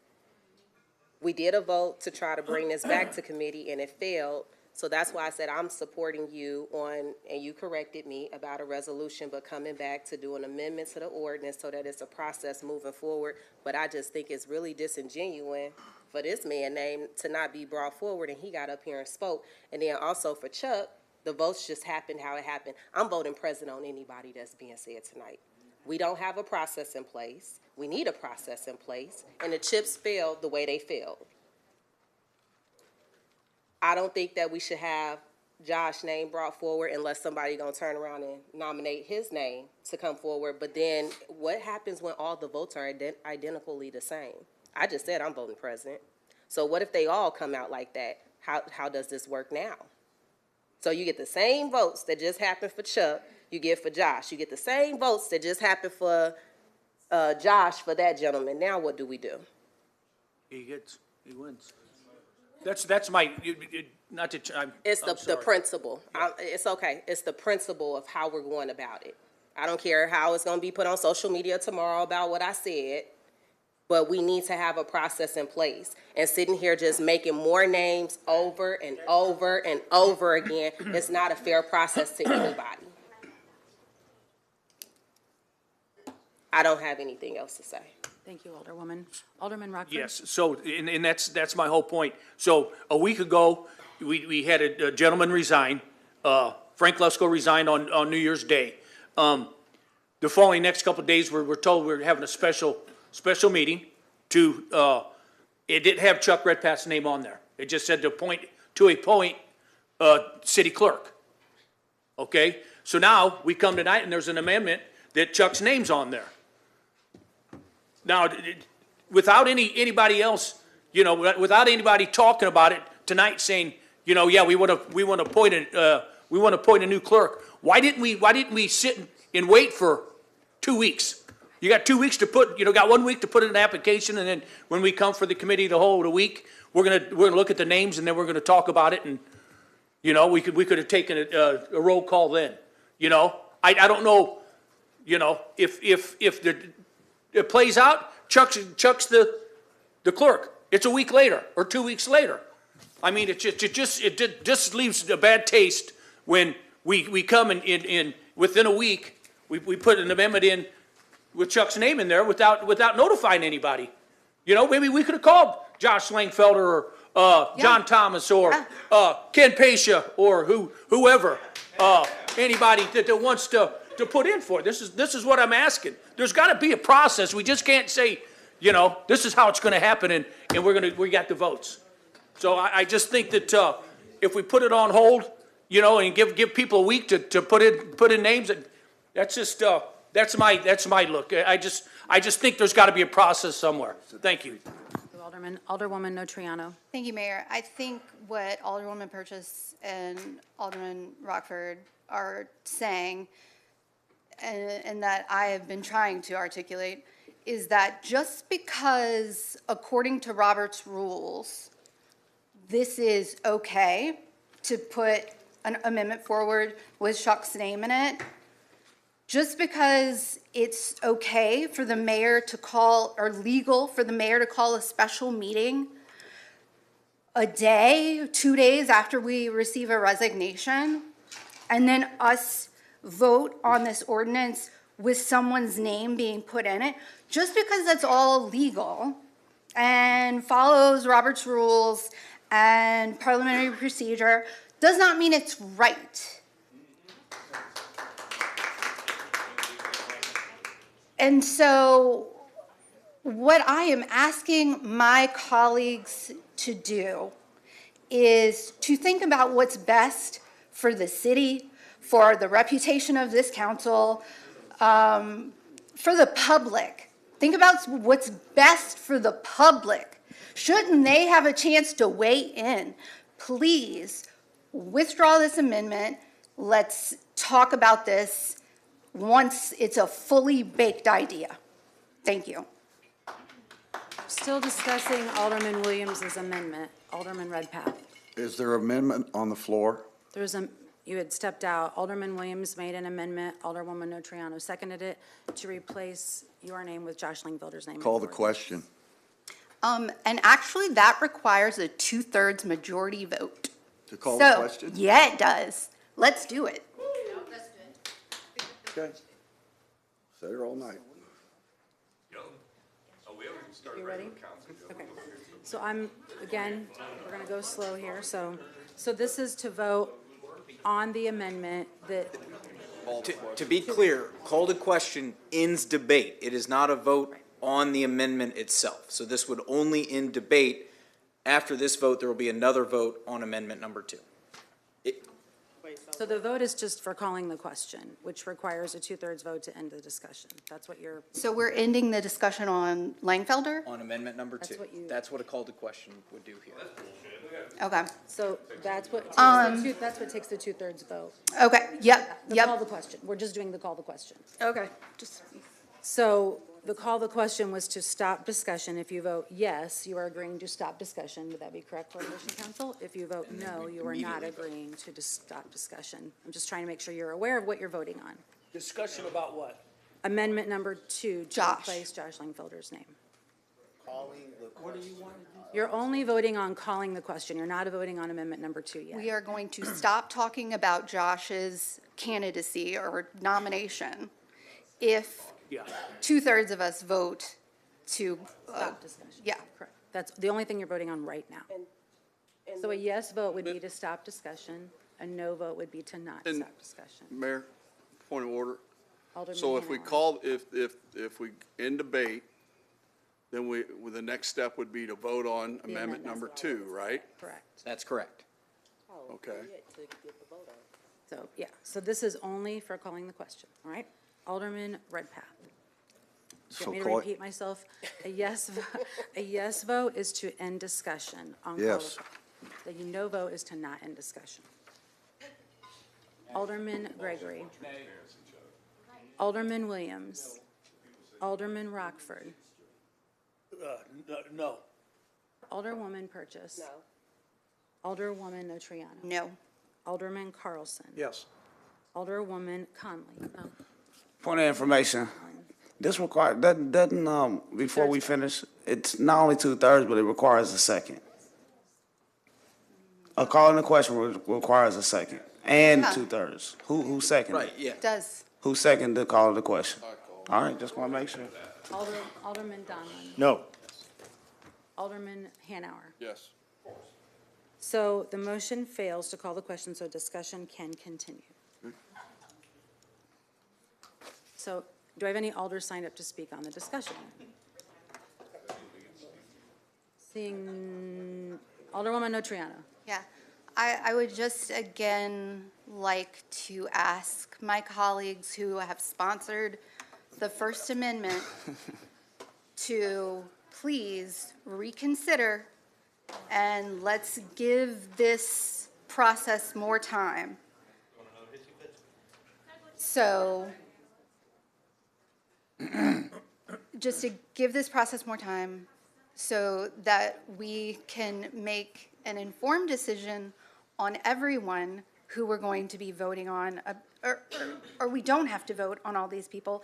We did a vote to try to bring this back to committee, and it failed. So that's why I said I'm supporting you on, and you corrected me about a resolution, but coming back to do an amendment to the ordinance so that it's a process moving forward. But I just think it's really disingenuous for this man's name to not be brought forward, and he got up here and spoke. And then also for Chuck, the votes just happened how it happened. I'm voting present on anybody that's being said tonight. We don't have a process in place. We need a process in place, and the chips failed the way they failed. I don't think that we should have Josh's name brought forward unless somebody gonna turn around and nominate his name to come forward. But then what happens when all the votes are identically the same? I just said I'm voting present. So what if they all come out like that? How does this work now? So you get the same votes that just happened for Chuck, you get for Josh. You get the same votes that just happened for Josh for that gentleman. Now what do we do? He wins. That's my, not to, It's the principle. It's okay. It's the principle of how we're going about it. I don't care how it's going to be put on social media tomorrow about what I said, but we need to have a process in place. And sitting here just making more names over and over and over again, it's not a fair process to anybody. I don't have anything else to say. Thank you, Alderwoman. Alderman Rockford. yes, so, and that's my whole point. So a week ago, we had a gentleman resign. Frank Lesko resigned on New Year's Day. The following next couple of days, we're told we're having a special meeting to, it didn't have Chuck Redpath's name on there. It just said to appoint city clerk. Okay? So now we come tonight and there's an amendment that Chuck's name's on there. Now, without anybody else, you know, without anybody talking about it tonight saying, you know, yeah, we want to appoint a new clerk. Why didn't we sit and wait for 2 weeks? You got 2 weeks to got 1 week to put in an application, and then when we come for the committee to hold a week, we're gonna look at the names and then we're gonna talk about it, and you know, we could have taken a roll call then. You know, I don't know, you know, if it plays out, Chuck's the clerk. It's a week later or 2 weeks later. I mean, it just leaves a bad taste when we come in within a week, we put an amendment in with Chuck's name in there without notifying anybody. You know, maybe we could have called Josh Langfelder or John Thomas or Ken Pasha or whoever, anybody that wants to put in for it. This is what I'm asking. There's got to be a process. We just can't say, you know, this is how it's going to happen, and we got the votes. So I just think that if we put it on hold, you know, and give people a week to put in names, that's just that's my look. I just think there's got to be a process somewhere. Thank you. Alderwoman Notriano. Thank you, Mayor. I think what Alderwoman Purchase and Alderman Rockford are saying, and that I have been trying to articulate, is that just because, according to Robert's rules, this is okay to put an amendment forward with Chuck's name in it, just because it's okay for the mayor to call, or legal for the mayor to call a special meeting a day, 2 days after we receive a resignation, and then us vote on this ordinance with someone's name being put in it, just because that's all legal and follows Robert's rules and parliamentary procedure, does not mean it's right. And so what I am asking my colleagues to do is to think about what's best for the city, for the reputation of this council, for the public. Think about what's best for the public. Shouldn't they have a chance to weigh in? Please withdraw this amendment. Let's talk about this once it's a fully baked idea. Thank you. Still discussing Alderman Williams' amendment. Alderman Redpath. Is there amendment on the floor? You had stepped out. Alderman Williams made an amendment. Alderwoman Notriano seconded it to replace your name with Josh Lingfelder's name. Call the question. And actually, that requires a 2/3 majority vote. To call the question? Yeah, it does. Let's do it. Okay. Stay here all night. You ready? Okay. So we're going to go slow here. So this is to vote on the amendment that, To be clear, call to question ends debate. It is not a vote on the amendment itself. So this would only end debate. After this vote, there will be another vote on amendment number 2. so the vote is just for calling the question, which requires a 2/3 vote to end the discussion. That's what you're, So we're ending the discussion on Langfelder? On amendment number 2. That's what a call to question would do here. Okay. so that's what takes the 2/3 vote. Okay, yep, The yep. call the question. We're just doing the call the question. Okay. So the call the question was to stop discussion. If you vote yes, you are agreeing to stop discussion. Would that be correct, Coordination Council? If you vote no, you are not agreeing to stop discussion. I'm just trying to make sure you're aware of what you're voting on. Discussion about what? Amendment number 2 to Josh. replace Josh Lingfelder's name. What do you want to do? You're only voting on calling the question. You're not voting on amendment number 2 yet. We are going to stop talking about Josh's candidacy or nomination if Yeah. 2/3 of us vote to, Stop discussion. yeah. Correct. That's the only thing you're voting on right now. So a yes vote would be to stop discussion. A no vote would be to not And- stop discussion. Mayor, point of order. Alderman So if we Hanauer. call, if we end debate, then the next step would be to vote on amendment number 2, right? Correct. That's correct. Okay. So, yeah, so this is only for calling the question, all right? Alderman Redpath. Do you So want me to call it- repeat myself? A yes vote is to end discussion on call. Yes. The no vote is to not end discussion. Alderman Gregory. Alderman Williams. Alderman Rockford. No. Alderwoman Purchase. No. Alderwoman Notriano. No. Alderman Carlson. Yes. Alderwoman Conley. No. Point of information, this doesn't, before we finish, it's not only 2/3, but it requires a second. A call in the question requires a second, and Yeah. 2/3. Who seconded? Right, yeah. Does. Who seconded the call in the question? All right, just want to make sure. Alderman Donlin. No. Alderman Hanauer. Yes. So the motion fails to call the question, so discussion can continue. So do I have any alders signed up to speak on the discussion? Seeing Alderwoman Notriano. Yeah, I would just again like to ask my colleagues who have sponsored the First Amendment to please reconsider and let's give this process more time. So, just to give this process more time so that we can make an informed decision on everyone who we're going to be voting on, or we don't have to vote on all these people.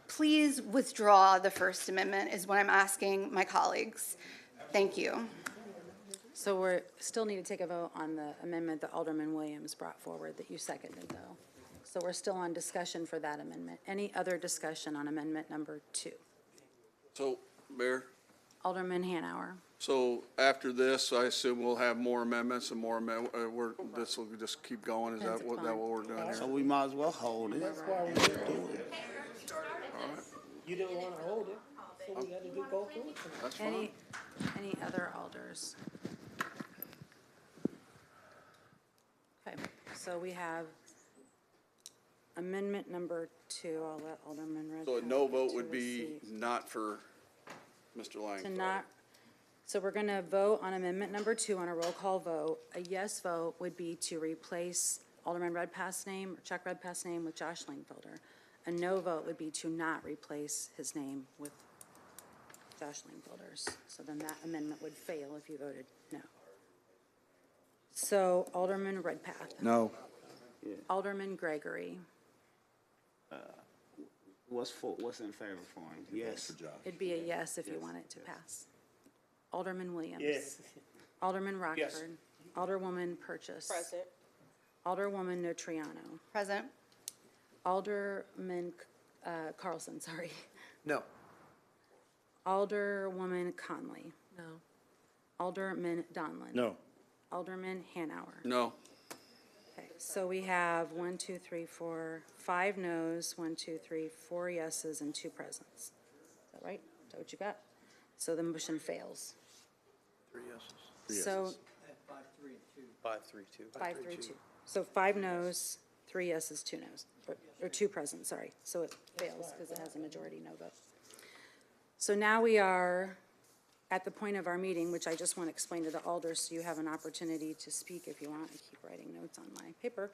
Please withdraw the First Amendment is what I'm asking my colleagues. Thank you. So we still need to take a vote on the amendment that Alderman Williams brought forward that you seconded, though. So we're still on discussion for that amendment. Any other discussion on amendment number 2? So, Mayor, Alderman Hanauer. so after this, I assume we'll have more amendments and more this will just keep going, is that what we're doing So here? we might as well hold it. That's why we didn't do it. You didn't want to hold it, so we had to go through it. That's fine. Any other alders? Okay, so we have amendment number 2. I'll let Alderman Redpath. So a no vote to would be receive. not for Mr. Lang. To not, so we're going to vote on amendment number 2 on a roll call vote. A yes vote would be to replace Alderman Redpath's name, or Chuck Redpath's name, with Josh Langfelder. A no vote would be to not replace his name with Josh Langfelder's. So then that amendment would fail if you voted no. So Alderman Redpath. No. Alderman Gregory. What's in favor for him? Yes. It'd be a yes if you want it to pass. Alderman Williams. Yes. Alderman Rockford. Alderwoman Purchase. Present. Alderwoman Notariano. Present? Alderman Carlson, sorry. No. Alderwoman Conley. No. Alderman Donlin. No. Alderman Hanauer. No. Okay, so we have 1, 2, 3, 4, 5 noes, 1, 2, 3, 4 yeses, and 2 presents. Is that right? Is that what you got? So the motion fails. 3 yeses. So 5, 3, 2. 5, 3, 2. So 5 noes, 3 yeses, 2 noes, or 2 presents, sorry. So it fails because it has a majority no vote. So now we are at the point of our meeting, which I just want to explain to the alders so you have an opportunity to speak if you want. I keep writing notes on my paper.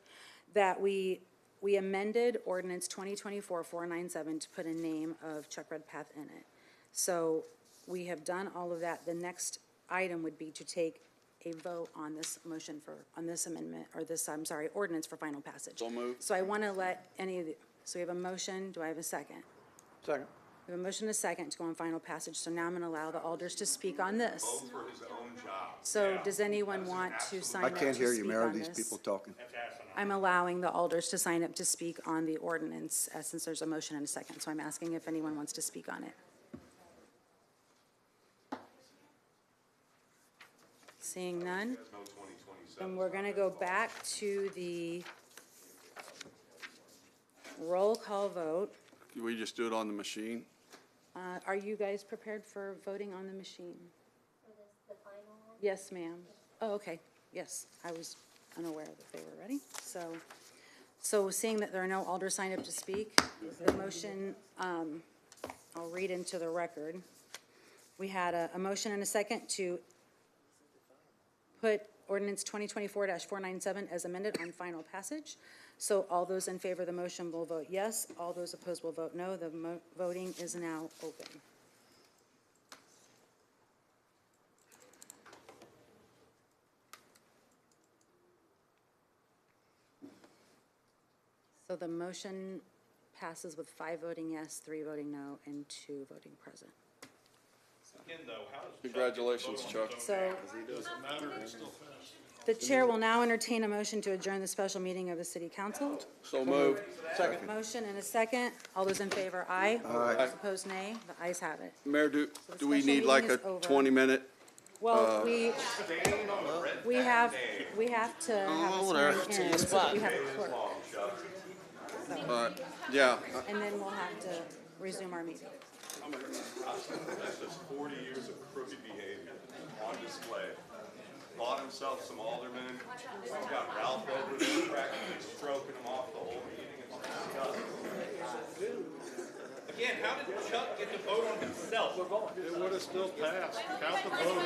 That we amended ordinance 2024-497 to put a name of Chuck Redpath in it. So we have done all of that. The next item would be to take a vote on this motion on this amendment, or this, I'm sorry, ordinance for final passage. So moved. So I want to let so we have a motion. Do I have a second? Second. We have a motion and a second to go on final passage, so now I'm going to allow the alders to speak on this. For his own job. So does anyone want to sign I up to can't hear you, speak Mayor, on these this? people talking. I'm allowing the alders to sign up to speak on the ordinance, since there's a motion and a second, so I'm asking if anyone wants to speak on it. Seeing none, then we're going to go back to the roll call vote. Can we just do it on the machine? Are you guys prepared for voting on the machine? Yes, ma'am. Oh, okay. Yes, I was unaware that they were ready. So seeing that there are no alders signed up to speak, the motion, I'll read into the record. We had a motion and a second to put ordinance 2024-497 as amended on final passage. So all those in favor of the motion will vote yes. All those opposed will vote no. The voting is now open. So the motion passes with 5 voting yes, 3 voting no, and 2 voting present. Again, though, how does Congratulations, Chuck. So the chair will now entertain a motion to adjourn the special meeting of the city council. So moved. Second. Motion and a second. All those in favor, aye. Aye. Those opposed, nay. The ayes have it. Mayor, do we special need like a meeting is over. 20-minute? Well, we have to have a swearing in, so we have a clerk. Yeah. And then we'll have to resume our meeting. That's just 40 years of crooked behavior on display. Bought himself some aldermen. He's got Ralph over there practically stroking him off the whole meeting. It's disgusting. Again, how did Chuck get to vote on himself? It would have still passed. Count the votes.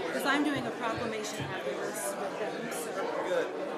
Because I'm doing a proclamation after this with them, so. Good.